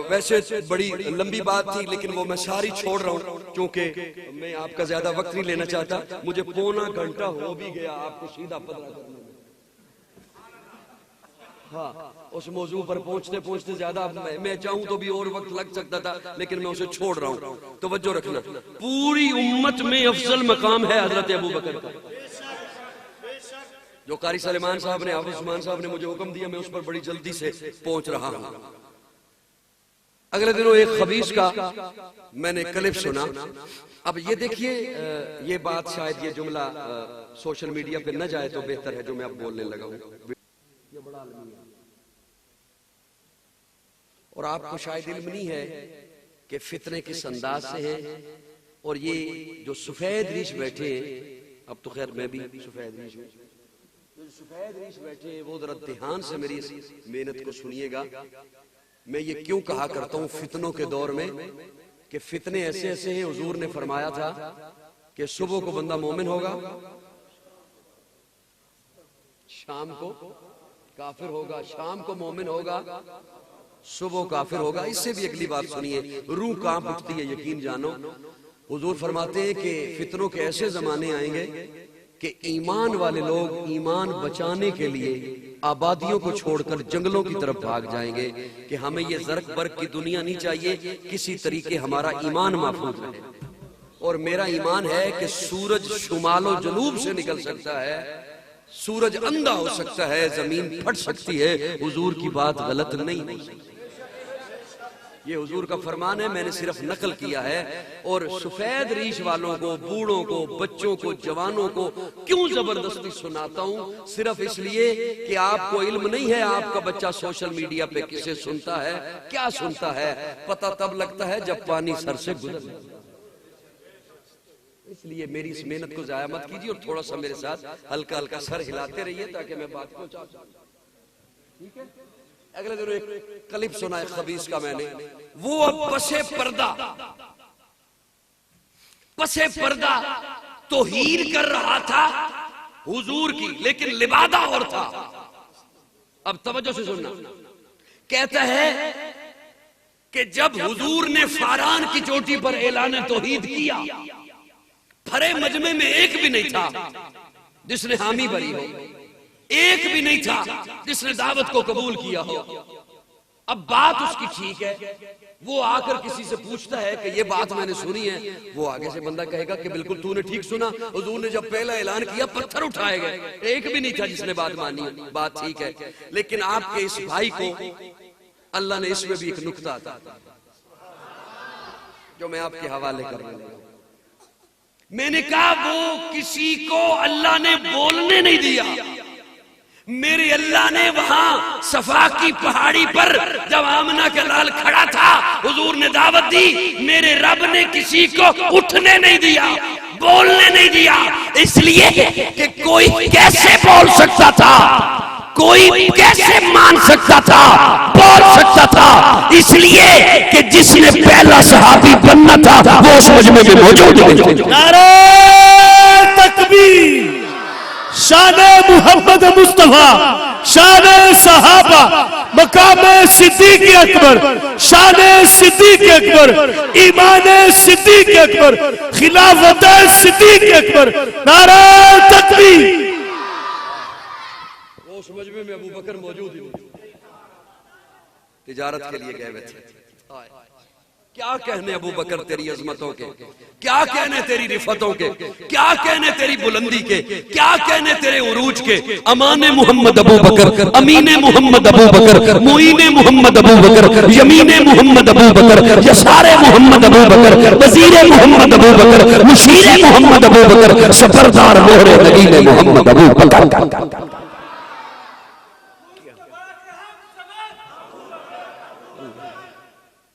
वैसे बड़ी लंबी बात थी, लेकिन वो मैं सारी छोड़ रहा हूं क्योंकि मैं आपका ज्यादा वक्त नहीं लेना चाहता। मुझे पौना घंटा हो भी गया आपको सीधा पता करने में। हाँ, उस मौजू पर पहुंचते पहुंचते ज्यादा मैं चाहूं तो भी और वक्त लग सकता था, लेकिन मैं उसे छोड़ रहा हूं। तवज्जो रखना, पूरी उम्मत में अफजल मकाम है हजरत अबू बकर का। जो कारी सलेमान साहब ने, हाफिज उस्मान साहब ने मुझे हुक्म दिया, मैं उस पर बड़ी जल्दी से पहुंच रहा हूं। अगले दिनों एक खबीस का मैंने क्लिप सुना। अब ये देखिए, ये बात शायद ये जुमला सोशल मीडिया पे न जाए तो बेहतर है जो मैं अब बोलने लगा हूं। ये बड़ा आलमी है और आपको शायद इल्म नहीं है कि फितने किस अंदाज से है। और ये जो सफेद रीछ बैठे, अब तो खैर मैं भी सफेद रीछ हूं, जो सफेद रीछ बैठे वो जरा ध्यान से मेरी इस मेहनत को सुनिएगा। मैं ये क्यों कहा करता हूं फितनों के दौर में कि फितने ऐसे ऐसे हैं। हुजूर ने फरमाया था कि सुबह को बंदा मोमिन होगा, शाम को काफिर होगा, शाम को मोमिन होगा, सुबह काफिर होगा। इससे भी अगली बात सुनिए, रूह कांप उठती है, यकीन जानो। हुजूर फरमाते हैं कि फितनों के ऐसे जमाने आएंगे कि ईमान वाले लोग ईमान बचाने के लिए आबादियों को छोड़कर जंगलों की तरफ भाग जाएंगे कि हमें ये ज़र्क बर्क की दुनिया नहीं चाहिए, किसी तरीके हमारा ईमान महफूज रहे। और मेरा ईमान है कि सूरज शुमालो जनूब से निकल सकता है, सूरज अंधा हो सकता है, जमीन फट सकती है, हुजूर की बात गलत नहीं हो सकती। ये हुजूर का फरमान है, मैंने सिर्फ नकल किया है। और सफेद रीछ वालों को, बूढ़ों को, बच्चों को, जवानों को क्यों जबरदस्ती सुनाता हूं? सिर्फ इसलिए कि आपको इल्म नहीं है आपका बच्चा सोशल मीडिया पे किसे सुनता है, क्या सुनता है। पता तब लगता है जब पानी सर से गुजर। इसलिए मेरी इस मेहनत को जाया मत कीजिए और थोड़ा सा मेरे साथ हल्का हल्का सर हिलाते रहिए ताकि मैं बात को चाहूं। ठीक है? अगले दिन एक क्लिप सुना है खबीस का मैंने, वो अब पसे पर्दा तौहीन कर रहा था हुजूर की, लेकिन लिबादा और था। अब तवज्जो से सुनना, कहता है कि जब हुजूर ने फारान की चोटी पर ऐलान तौहीद किया, फरे मजमे में एक भी नहीं था जिसने हामी भरी हो, एक भी नहीं था जिसने दावत को कबूल किया हो। अब बात उसकी ठीक है, वो आकर किसी से पूछता है कि ये बात मैंने सुनी है, वो आगे से बंदा कहेगा कि बिल्कुल तूने ठीक सुना, हुजूर ने जब पहला ऐलान किया पत्थर उठाए गए, एक भी नहीं था जिसने बात मानी। बात ठीक है, लेकिन आपके इस भाई को अल्लाह ने इसमें भी एक नुक्ता था जो मैं आपके हवाले कर रहा हूं। मैंने कहा वो किसी को अल्लाह ने बोलने नहीं दिया। मेरे अल्लाह ने वहां सफा की पहाड़ी पर जब आमना का लाल खड़ा था, हुजूर ने दावत दी, मेरे रब ने किसी को उठने नहीं दिया। बोलने नहीं दिया, इसलिए कि कोई कैसे बोल सकता था, कोई कैसे मान सकता था, बोल सकता था, इसलिए कि जिसने पहला सहाबी बनना था वो उस मजमे में मौजूद है। नारे तकबीर, शान मुहम्मद मुस्तफा, शान सहाबा, मकाम सिद्दीक अकबर, शान सिद्दीक अकबर, ईमान सिद्दीक अकबर, खिलाफत सिद्दीक अकबर। नारे तकबीर। उस मजमे में अबू बकर मौजूद ही तिजारत के लिए गए हुए थे। क्या कहने अबू बकर तेरी अजमतों के, क्या कहने तेरी रिफतों के, क्या कहने तेरी बुलंदी के, क्या कहने तेरे उरूज के। अमाने मोहम्मद अबू बकर, अमीने मोहम्मद अबू बकर, मुईने मोहम्मद अबू बकर, यमीने मोहम्मद अबू बकर, यसारे मोहम्मद अबू बकर, वजीरे मोहम्मद अबू बकर, मुशीरे मोहम्मद अबू बकर, सफरदार मोहरे नगीने मोहम्मद अबू बकर।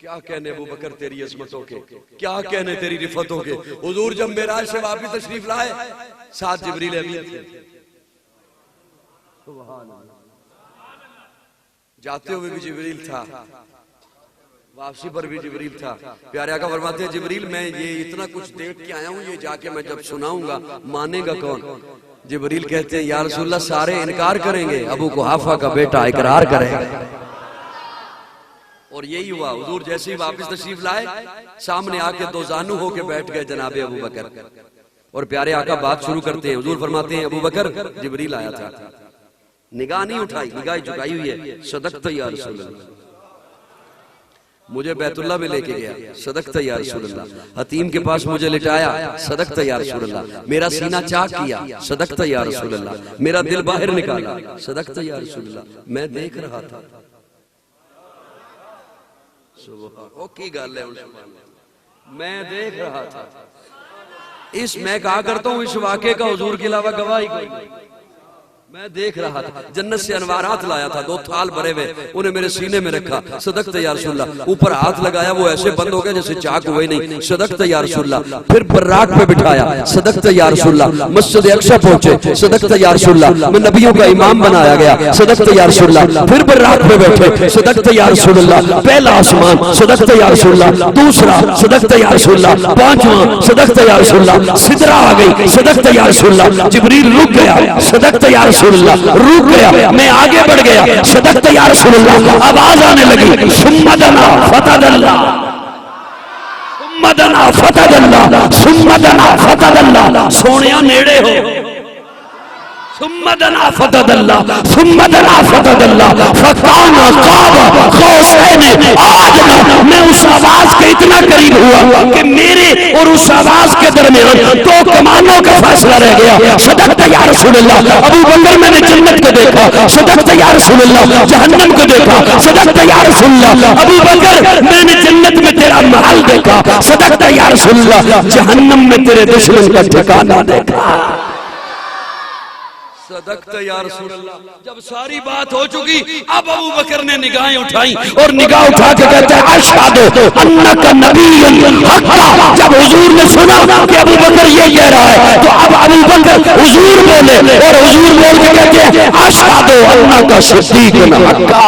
क्या कहने अबू बकर तेरी अजमतों के, क्या कहने तेरी रिफतों के। हुजूर जब मेराज से वापस तशरीफ लाए, साथ जिब्रील अमीन थे, जाते हुए भी जिब्रील था, वापसी पर भी जिब्रील था। प्यारे आका फरमाते हैं जिब्रील मैं ये इतना कुछ देख के आया हूँ, ये जाके मैं जब सुनाऊंगा मानेगा कौन। जिब्रील कहते हैं या रसूलल्लाह सारे इनकार करेंगे, अबू कुहाफा का बेटा इकरार करेगा। और यही हुआ, हुजूर जैसे ही वापस तशरीफ लाए, सामने आके दो जानू होके बैठ गए जनाबे अबू बकर। और प्यारे आका बात शुरू करते हैं, हुजूर फरमाते हैं अबू बकर जिब्रील आया था, निगाह नहीं उठाई, निगाह झुकाई हुई है। सदक़त या रसूलल्लाह, मुझे बैतुल्ला में लेके गया, सदक़त या रसूलल्लाह। हतीम के पास मुझे लिटाया, सदक़त या रसूलल्लाह। मेरा सीना चाक किया, सदक़त या रसूलल्लाह। मेरा दिल बाहर निकाला, सदक़त या रसूलल्लाह। मैं देख रहा था, की गल है, मैं देख रहा था। इस मैं कहा करता हूं इस वाक़े का हुजूर के अलावा गवाही कोई नहीं। मैं देख रहा था, जन्नत से अनवारात लाया था, 2 थाल भरे हुए, उन्हें मेरे सीने में रखा, सदक़त या रसूलल्लाह। ऊपर हाथ लगाया, वो ऐसे बंद हो गए जैसे चाक हुए नहीं, सदक़त या रसूलल्लाह। फिर बर्राक पे बिठाया, सदक़त या रसूलल्लाह। मस्जिद अक्सा पहुंचे, सदक़त या रसूलल्लाह। मैं नबियों का इमाम बनाया गया, सदक़त या रसूलल्लाह। फिर बर्राक पे बैठे, सदक़त या रसूलल्लाह। पहला आसमान, सदक़त या रसूलल्लाह। दूसरा, सदक़त या रसूलल्लाह। पांचवा, सदक़त या रसूलल्लाह। सिदरा आ गई, सदक़त या रसूलल्लाह। जिब्रील रुक गया, सदक़त या रसूलल्लाह। रुक गया, मैं आगे बढ़ गया, सदक़त या रसूलल्लाह। आवाज आने लगी, सुम्मदना फतदल्लाह, सुम्मदना फतदल्लाह, सुम्मदना फतदल्लाह। सोनिया नेड़े हो, सुम्मदना फतदल्लाह, सुम्मदना फतदल्लाह। फकाना काबा कौसैन आदना। मैं उस आवाज के इतना करीब हुआ कि मेरे और उस आवाज के दरमियान 2 कमानों का फैसला रह गया। सदक़त या रसूलल्लाह। अबू बकर मैंने जन्नत को देखा, सदक़त या रसूलल्लाह। जहन्नम को देखा, सदक़त या रसूलल्लाह। अबू बकर मैंने जन्नत में तेरा महल देखा, सदक़त या रसूलल्लाह। जहन्नम में तेरे दुश्मन का ठिकाना देखा, सदक़त या रसूलल्लाह। जब सारी बात हो चुकी, अब अबू बकर ने निगाहें उठाई और निगाह उठा के कहते हैं अशहदु अन्नका नबियुन हक़्क़ा। जब हुजूर ने सुना कि अबू बकर ये कह रहा है, तो अब अबू बकर हुजूर बोले और हुजूर बोल के कहते हैं अशहदु अन्नका सिद्दीक़ुन हक़्क़ा।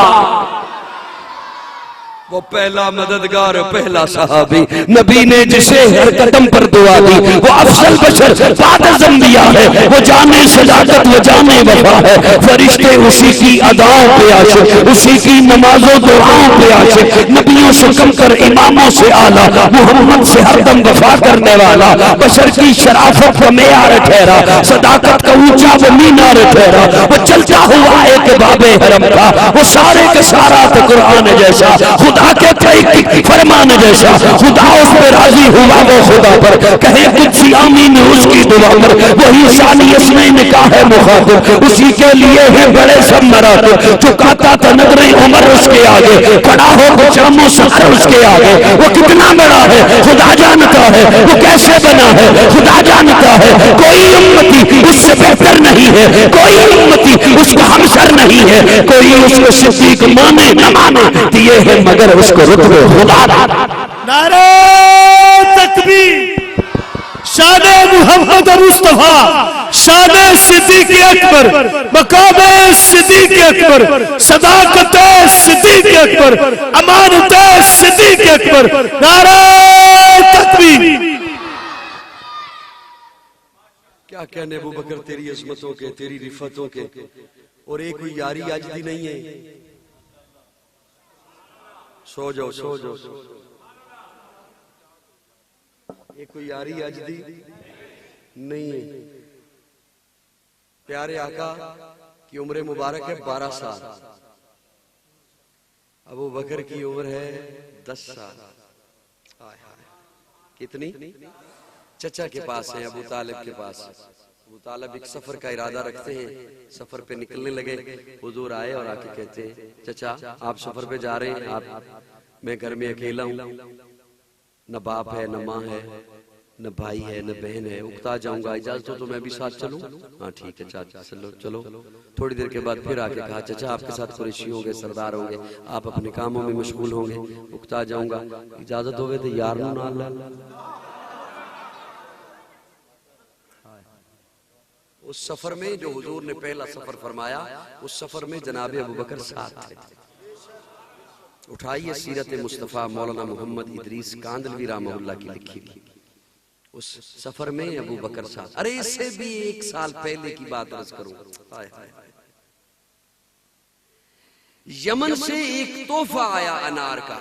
वो पहला मददगार, पहला सहाबी, नबी ने जिसे हर कदम पर दुआ दी, वो अफजल बशर बाद अंबिया है, वो जाने सदाकत, वो जाने वफा है। फरिश्ते उसी की अदाओं पे आशिक, उसी की नमाजों दुआओं पे आशिक। नबियों से कम कर, इमामों से आला, मोहम्मद से हरदम वफा करने वाला, बशर की शराफत का मेयार ठहरा, सदाकत का ऊंचा वो मीनार ठहरा। वो चलता हुआ एक बाबे हरम का, वो सारे का सारा तो कुरान जैसा, खुदा के फरमान जैसा। खुदा उस पर राजी हुआ, वो खुदा पर कहे कुछ आमीन उसकी दुआ पर। वही सानी इसमें निकाह है मुखातिब, उसी के लिए है बड़े सब मरातिब। चुकाता था नजरे उमर उसके आगे, खड़ा हो गुजामो सफर उसके आगे। वो कितना बड़ा है खुदा जानता है, वो कैसे बना है खुदा जानता है। कोई उम्मती उससे बेहतर नहीं है, कोई उम्मती उसका हमसर नहीं है, कोई उसको सिद्दीक माने न माने, दिए है मगर उसको रुतबे खुदा। नारे तकबीर, शान मोहम्मद मुस्तफा, शान सिद्दीक अकबर, मकाम सिद्दीक अकबर, सदाकत सिद्दीक अकबर, अमानत सिद्दीक अकबर। नारे तकबीर। क्या कहने अबू बकर तेरी अजमतों के, तेरी रिफतों के, और एक कोई यारी आज भी नहीं है। सो जाओ सो जाओ। एक कोई यारी आज दी नहीं है। प्यारे आका की उम्र मुबारक है 12 साल, अबू बकर की उम्र है 10 साल। कितनी? चचा के पास है, अबू तालिब के पास। अबू तालिब एक सफर का इरादा रखते हैं, सफर पे निकलने लगे। हुजूर आए और आके कहते हैं, चचा आप सफर पे जा रहे हैं, आप मैं घर में अकेला हूं, न बाप है न माँ है न भाई है न बहन है, उकता जाऊंगा, इजाजत हो तो मैं भी साथ चलूं? हाँ ठीक है चाचा चलो चलो। थोड़ी देर के बाद फिर आके कहा, चचा आपके साथ कुरैशी होंगे, सरदार होंगे, आप अपने कामों में मशगूल होंगे, उकता जाऊंगा, इजाजत होवे तो यार नू नाल ला। उस सफर में जो हुजूर ने पहला सफर फरमाया, उस सफर में जनाब अबू बकर साथ थे। उठाइए सीरत मुस्तफा मौलाना मोहम्मद इदरीस कांदलवी रहमतुल्लाह की लिखी हुई। उस सफर में अबू बकर साथ। अरे इससे भी 1 साल पहले की बात अर्ज करूं। हाय हाय हाय। यमन से एक तोहफा आया अनार का।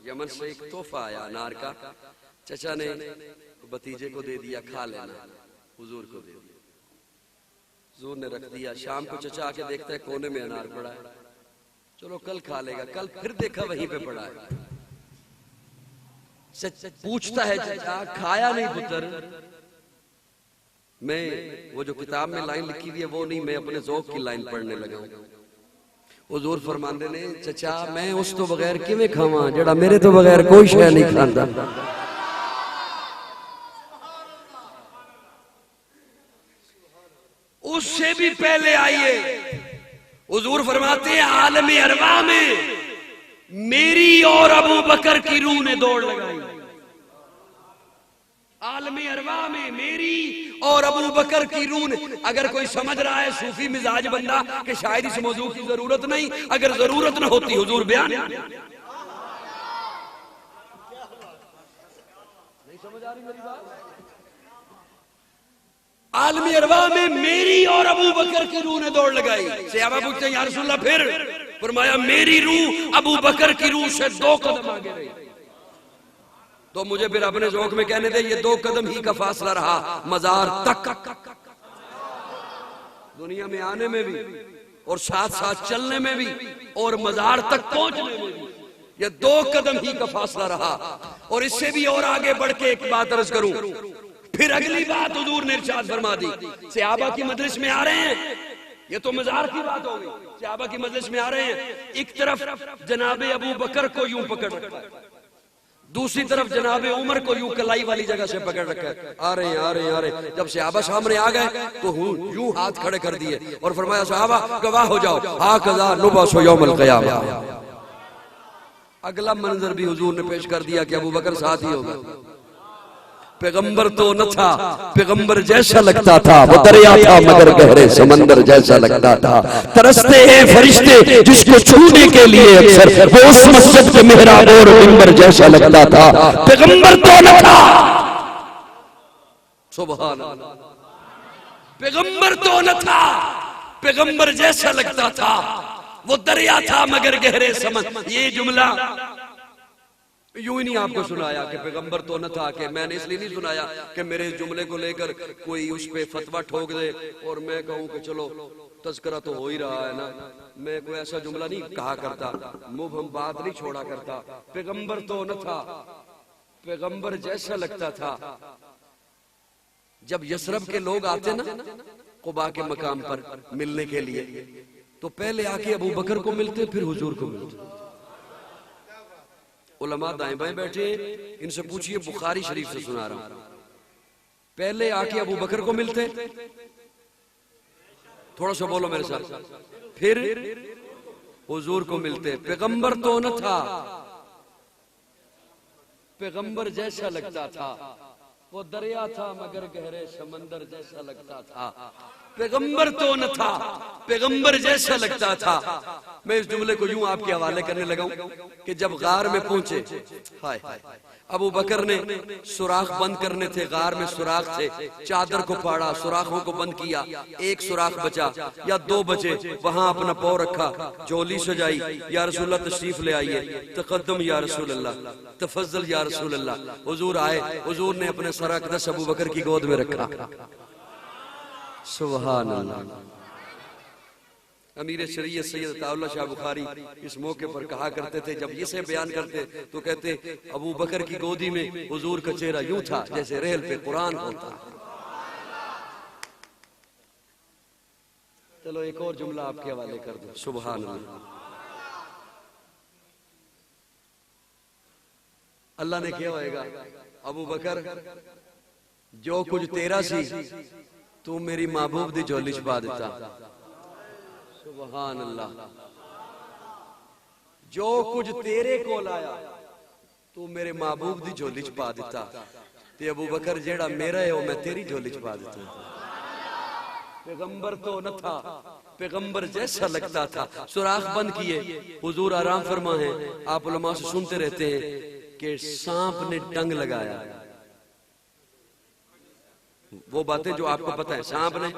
यमन से एक तोहफा आया अनार का। चचा ने भतीजे को दे दिया, खा लेना, हुजूर को दे दिया, हुजूर ने रख दिया। शाम को चचा आके देखता है कोने में अनार पड़ा है, चलो कल खा लेगा। कल फिर देखा वहीं पे पड़ा है। पूछता है चचा खाया नहीं पुत्र? मैं वो जो किताब में लाइन लिखी हुई है वो नहीं, मैं अपने ज़ौक़ की लाइन पढ़ने लगा हूं। हुजूर फरमाते ने, चचा मैं उस तो बगैर किवें खावां जेड़ा मेरे तो बगैर कोई शय नहीं खांदा। उससे भी पहले आइए, हुजूर फरमाते हैं आलमी अरवा में मेरी और अबू बकर की रूह ने दौड़ लगाई। आलमी अरवा में मेरी और अबू बकर की रूह ने। अगर कोई समझ रहा है सूफी मिजाज बंदा कि शायद इस मौजू की जरूरत नहीं, अगर जरूरत न होती हुजूर बयान नहीं समझ आ रही मेरी बात। आलमी अरवा में मेरी और अबू बकर की रूह ने दौड़ लगाई। सहाबा पूछते हैं या रसूलल्लाह फिर? फरमाया मेरी रूह अबू बकर की रूह से 2 कदम आगे रही। तो मुझे फिर अपने ज़ौक़ में कहने दे, ये 2 कदम ही का फासला रहा मजार तक। दुनिया में आने में भी और साथ साथ चलने में भी और मजार तक पहुंचने में भी ये 2 कदम ही का फासला रहा। और इससे भी और आगे बढ़ के एक बात अर्ज करूं। फिर अगली बात हुजूर ने इरशाद फरमा दी। सहाबा की मजलिस में आ रहे हैं, ये तो मजार की बात हो गई। सहाबा की मजलिस में आ रहे हैं, एक तरफ जनाबे अबू बकर को यूं पकड़ रखा है, दूसरी तरफ जनाबे उमर को यूं कलाई वाली जगह से पकड़ रखा है। आ रहे हैं आ रहे हैं आ रहे हैं। जब सहाबा सामने आ गए तो यूं हाथ खड़े कर दिए और फरमाया सहाबा गवाह हो जाओ, हाकज़ा नुबअसु यौमल क़ियामा। अगला मंजर भी हुजूर ने पेश कर दिया कि अबू बकर साथ ही होगा। पैगंबर तो न था, पैगंबर जैसा लगता था, वो दरिया था मगर गहरे समंदर जैसा लगता था। तरसते हैं फरिश्ते जिसको छूने के लिए अक्सर, वो उस मस्जिद के मेहराब और मिंबर जैसा लगता था। पैगंबर तो न था, सुभान अल्लाह, पैगंबर तो न था, पैगंबर जैसा लगता था, वो दरिया था मगर गहरे समंदर। ये जुमला यूं ही नहीं आपको सुनाया कि पैगंबर तो न था, कि मैंने इसलिए नहीं सुनाया कि मेरे जुमले को लेकर कोई उस पे फतवा ठोक दे और मैं कहूं कि चलो तज़किरा तो हो ही रहा है ना। मैं कोई ऐसा जुमला नहीं कहा करता, मुबहम बात नहीं छोड़ा करता। पैगंबर तो न था, पैगंबर जैसा लगता था। जब यसरब के लोग आते ना कुबा के मकाम पर मिलने के लिए, तो पहले आके अबू बकर को मिलते, फिर हुजूर को मिलते। उलमा दाएं बाएं बैठे, इनसे पूछिए, बुखारी शरीफ से सुना रहा हूं। पहले आके अबू बकर को मिलते, थोड़ा सा बोलो मेरे साथ, फिर हुजूर को मिलते। पैगंबर तो न था, पैगंबर जैसा लगता था, वो दरिया था मगर गहरे समंदर जैसा लगता था। पैगंबर तो न था, पैगंबर जैसा लगता था। मैं इस जुमले को यूं आपके हवाले करने लगा हूं कि जब गार में पहुंचे, हाय अबू बकर ने सुराख बंद करने थे, गार में सुराख थे, चादर को फाड़ा, सुराखों को बंद किया, एक सुराख बचा या दो बचे, वहां अपना पाँव रखा, झोली सजाई, या रसूलल्लाह तशरीफ ले आइए, तकद्दम या रसूलल्लाह, तफज्जल या रसूलल्लाह। हुजूर आए, हुजूर ने अपने सर अक़दस अबू बकर की गोद में रखा। सुभान अल्लाह। अमीर शरीयत सैयद अताउल्लाह शाह बुखारी इस मौके पर कहा करते थे, जब इसे बयान करते तो कहते अबू बकर की गोदी में हुजूर का चेहरा यूं था जैसे रेल पे कुरान होता। चलो एक और जुमला आपके हवाले कर दो। सुभान अल्लाह। अल्लाह ने क्या होएगा, अबू बकर जो कुछ तेरा सी तू मेरी महबूब दी झोली च पा दिता। सुभान अल्लाह। जो कुछ तेरे को लाया तू मेरे महबूब दी झोली च पा दिता। ते अबू बकर जेड़ा मेरा है वो मैं तेरी झोली च पा दिता। पैगंबर तो न था, पैगंबर जैसा लगता था। सुराख बंद किए, हुजूर आराम फरमा है। आप उलमा से सुनते रहते हैं कि सांप ने डंग लगाया। वो बातें जो आपको पता है, सांप ने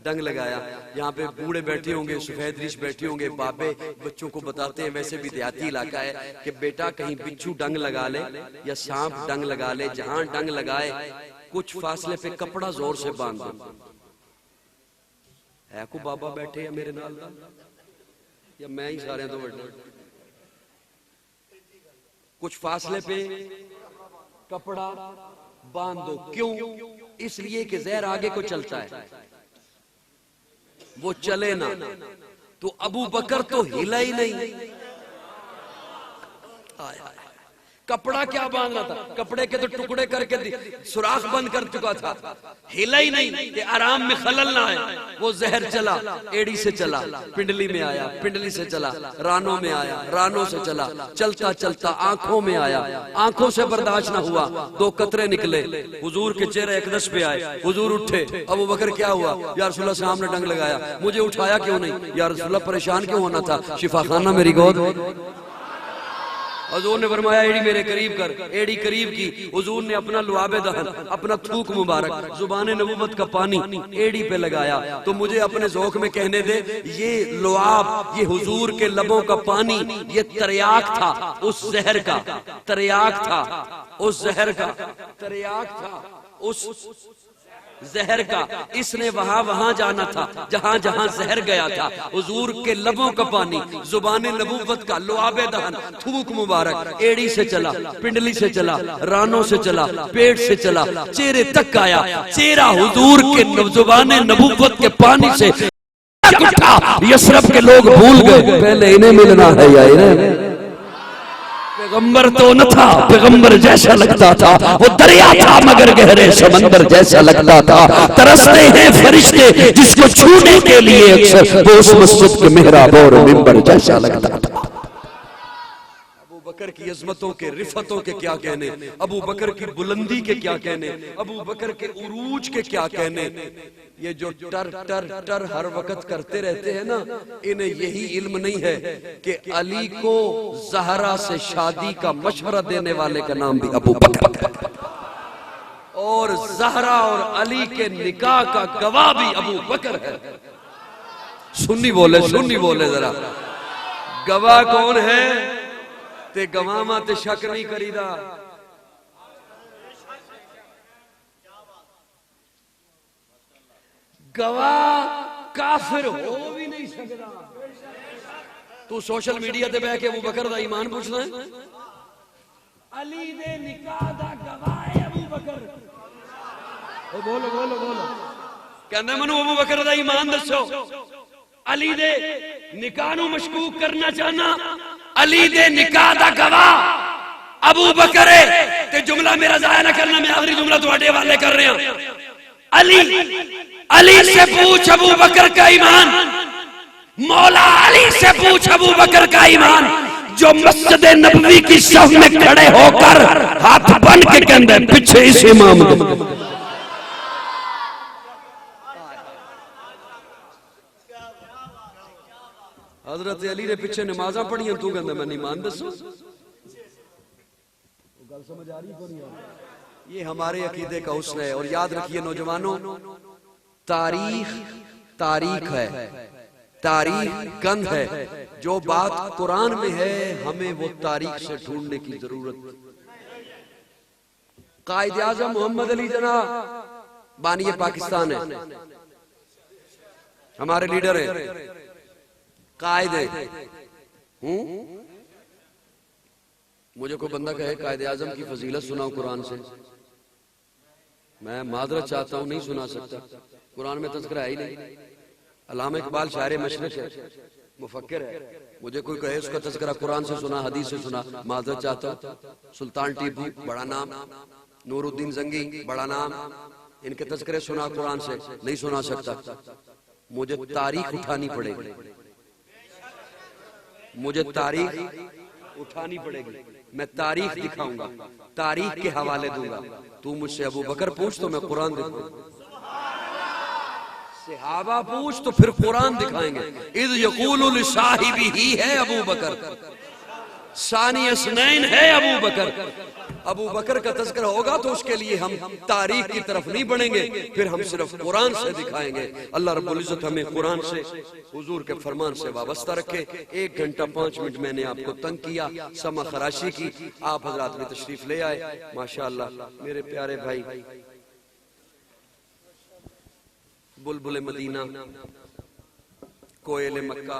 डंग लगाया। यहाँ पे बूढ़े बैठे होंगे, सफेद रीछ बैठे होंगे, बाबे बच्चों को बताते हैं, वैसे भी देहाती इलाका है, कि बेटा कहीं बिच्छू डंग लगा ले या सांप डंग लगा ले, जहां डंग लगाए कुछ फासले पे कपड़ा जोर से बांध दो। है को बाबा बैठे या मेरे नाल या मैं ही सारे तो बैठे, कुछ फासले पे कपड़ा बांध दो। क्यों? इसलिए कि जहर आगे को चलता है, वो चले ना। तो अबू बकर तो हिला ही नहीं। कपड़ा क्या बांधना था, कपड़े के तो टुकड़े करके सुराख बंद कर चुका था, हिला ही नहीं कि आराम में खलल ना आए। वो जहर चला, एड़ी से चला, पिंडली में आया, पिंडली से चला, रानों में आया, रानों से चला, चलता चलता आंखों में आया, आंखों से बर्दाश्त ना हुआ, दो कतरे निकले, हुजूर के चेहरे अक़दस पे आए। हुजूर उठे, अबू बकर क्या हुआ? या रसूलल्लाह सामने डंग लगाया, मुझे उठाया क्यों नहीं? या रसूलल्लाह परेशान क्यों होना था? शिफा खाना मेरी गोद। हुजूर ने फरमाया एड़ी मेरे करीब कर, एड़ी करीब की। हुजूर ने अपना लुआबे दहन, अपना थूक मुबारक, जुबान नबूवत का पानी एड़ी पे लगाया। तो मुझे अपने ज़ौक़ में कहने दे, ये लुआब, ये हुजूर के लबों का पानी, ये तरियाक था उस जहर का, तरियाक था उस जहर का, तरियाक था उस जहर का। इसने वहां वहां जाना था जहां जहां जहर गया था। हुजूर के लबों का पानी, जुबान नबूवत का लुआबे दहन, थूक मुबारक एड़ी से चला, पिंडली से चला, रानों से चला, पेट से चला, चेहरे तक आया। चेहरा हुजूर के जुबान नबूवत के पानी से यशरफ के लोग भूल गए, पहले इन्हें मिलना है या इन्हें। पैगंबर तो न था, पैगंबर जैसा लगता था। वो दरिया था मगर गहरे समंदर जैसा लगता था। तरसते हैं फरिश्ते जिसको छूने के लिए अक्सर, वो उस मस्जिद के मेहराब और मिंबर जैसा लगता था। अबू बकर की अजमतों के, रिफतों के क्या कहने, अबू बकर की बुलंदी के क्या कहने, अबू बकर के उरूज के क्या कहने। ये जो टर टर टर हर वक्त करते रहते हैं ना, इन्हें यही इल्म नहीं है कि अली को ज़हरा से शादी का मशवरा देने वाले का नाम भी अबू बकर है, और ज़हरा और अली के निकाह का गवाह भी अबू बकर है। सुन्नी बोले जरा, गवाह कौन है? ते गवाह ते शक नहीं करीदा। गवाह काफिर हो भी नहीं सकता। तू सोशल मीडिया ते बह के अबू बकर दा ईमान पूछना है? अली दे निकाह दा गवाह है अबू बकर। ओ बोलो बोलो बोलो। कहंदा मैनू अबू बकर दा ईमान दसो। अली दे निकाह नू मशकूक करना चाहना, अली दे निकाह दा गवाह अबू बकर है। ते जुमला मेरा जाया ना करना, मैं आखिरी जुमला तुहाडे हवाले कर रहा हूं। अली से पूछ अबू बकर का ईमान, मौला अली से पूछ अबू बकर का ईमान। जो मस्जिद नबवी की सफ में खड़े होकर हाथ बन के कहते पीछे इस इमाम दे। हजरत अली ने पीछे नमाजा पढ़िया, तू कहता मैं नहीं मान। दसो गल समझ आ रही है? ये हमारे अकीदे का हुस्न है। और याद रखिए नौजवानों, तारीख है, तारीख कंध है। जो बात कुरान में है हमें वो तारीख से ढूंढने की जरूरत। कायद आजम मोहम्मद अली जना बानी पाकिस्तान है, हमारे लीडर है, कायद है। मुझे कोई बंदा कहे कायद आजम की फजीलत सुनाओ कुरान से, मैं मादरत चाहता हूं, नहीं सुना सकता। कुरान में तज़किरा है ही नहीं। अल्लामा इकबाल शायर मशरिक़ है, मुफक्किर है। मुझे कोई कहे उसका तज़किरा कुरान से सुना, हदीस से सुना, मादरत चाहता हूं। सुल्तान टीपू बड़ा नाम, नूरुद्दीन जंगी बड़ा नाम, इनके तज़किरे सुना कुरान से, नहीं सुना सकता। मुझे तारीख उठानी पड़ेगी, मुझे तारीख उठानी पड़ेगी। मैं तारीख दिखाऊंगा, तारीख के हवाले दूंगा। तू मुझसे अबू बकर पूछ तो मैं कुरान दिखाऊंगा, सहाबा पूछ तो फिर कुरान दिखाएंगे। इज़ यक़ूलु लिसाहिबिही है अबू बकर, सानी अस्नैन है अबू बकर। अबू बकर का तज़किरा होगा तो उसके लिए हम तारीख की तरफ नहीं बढ़ेंगे, फिर हम सिर्फ कुरान से दिखाएंगे। अल्लाह रब्बुल इज़्ज़त हमें कुरान से, हुजूर के फरमान से वाबस्ता रखे। 1 घंटा 5 मिनट मैंने आपको तंग किया, समा खराशी की, आप हजरात ने तशरीफ ले आए। माशाअल्लाह मेरे प्यारे भाई, बुलबुल मदीना, कोयल मक्का,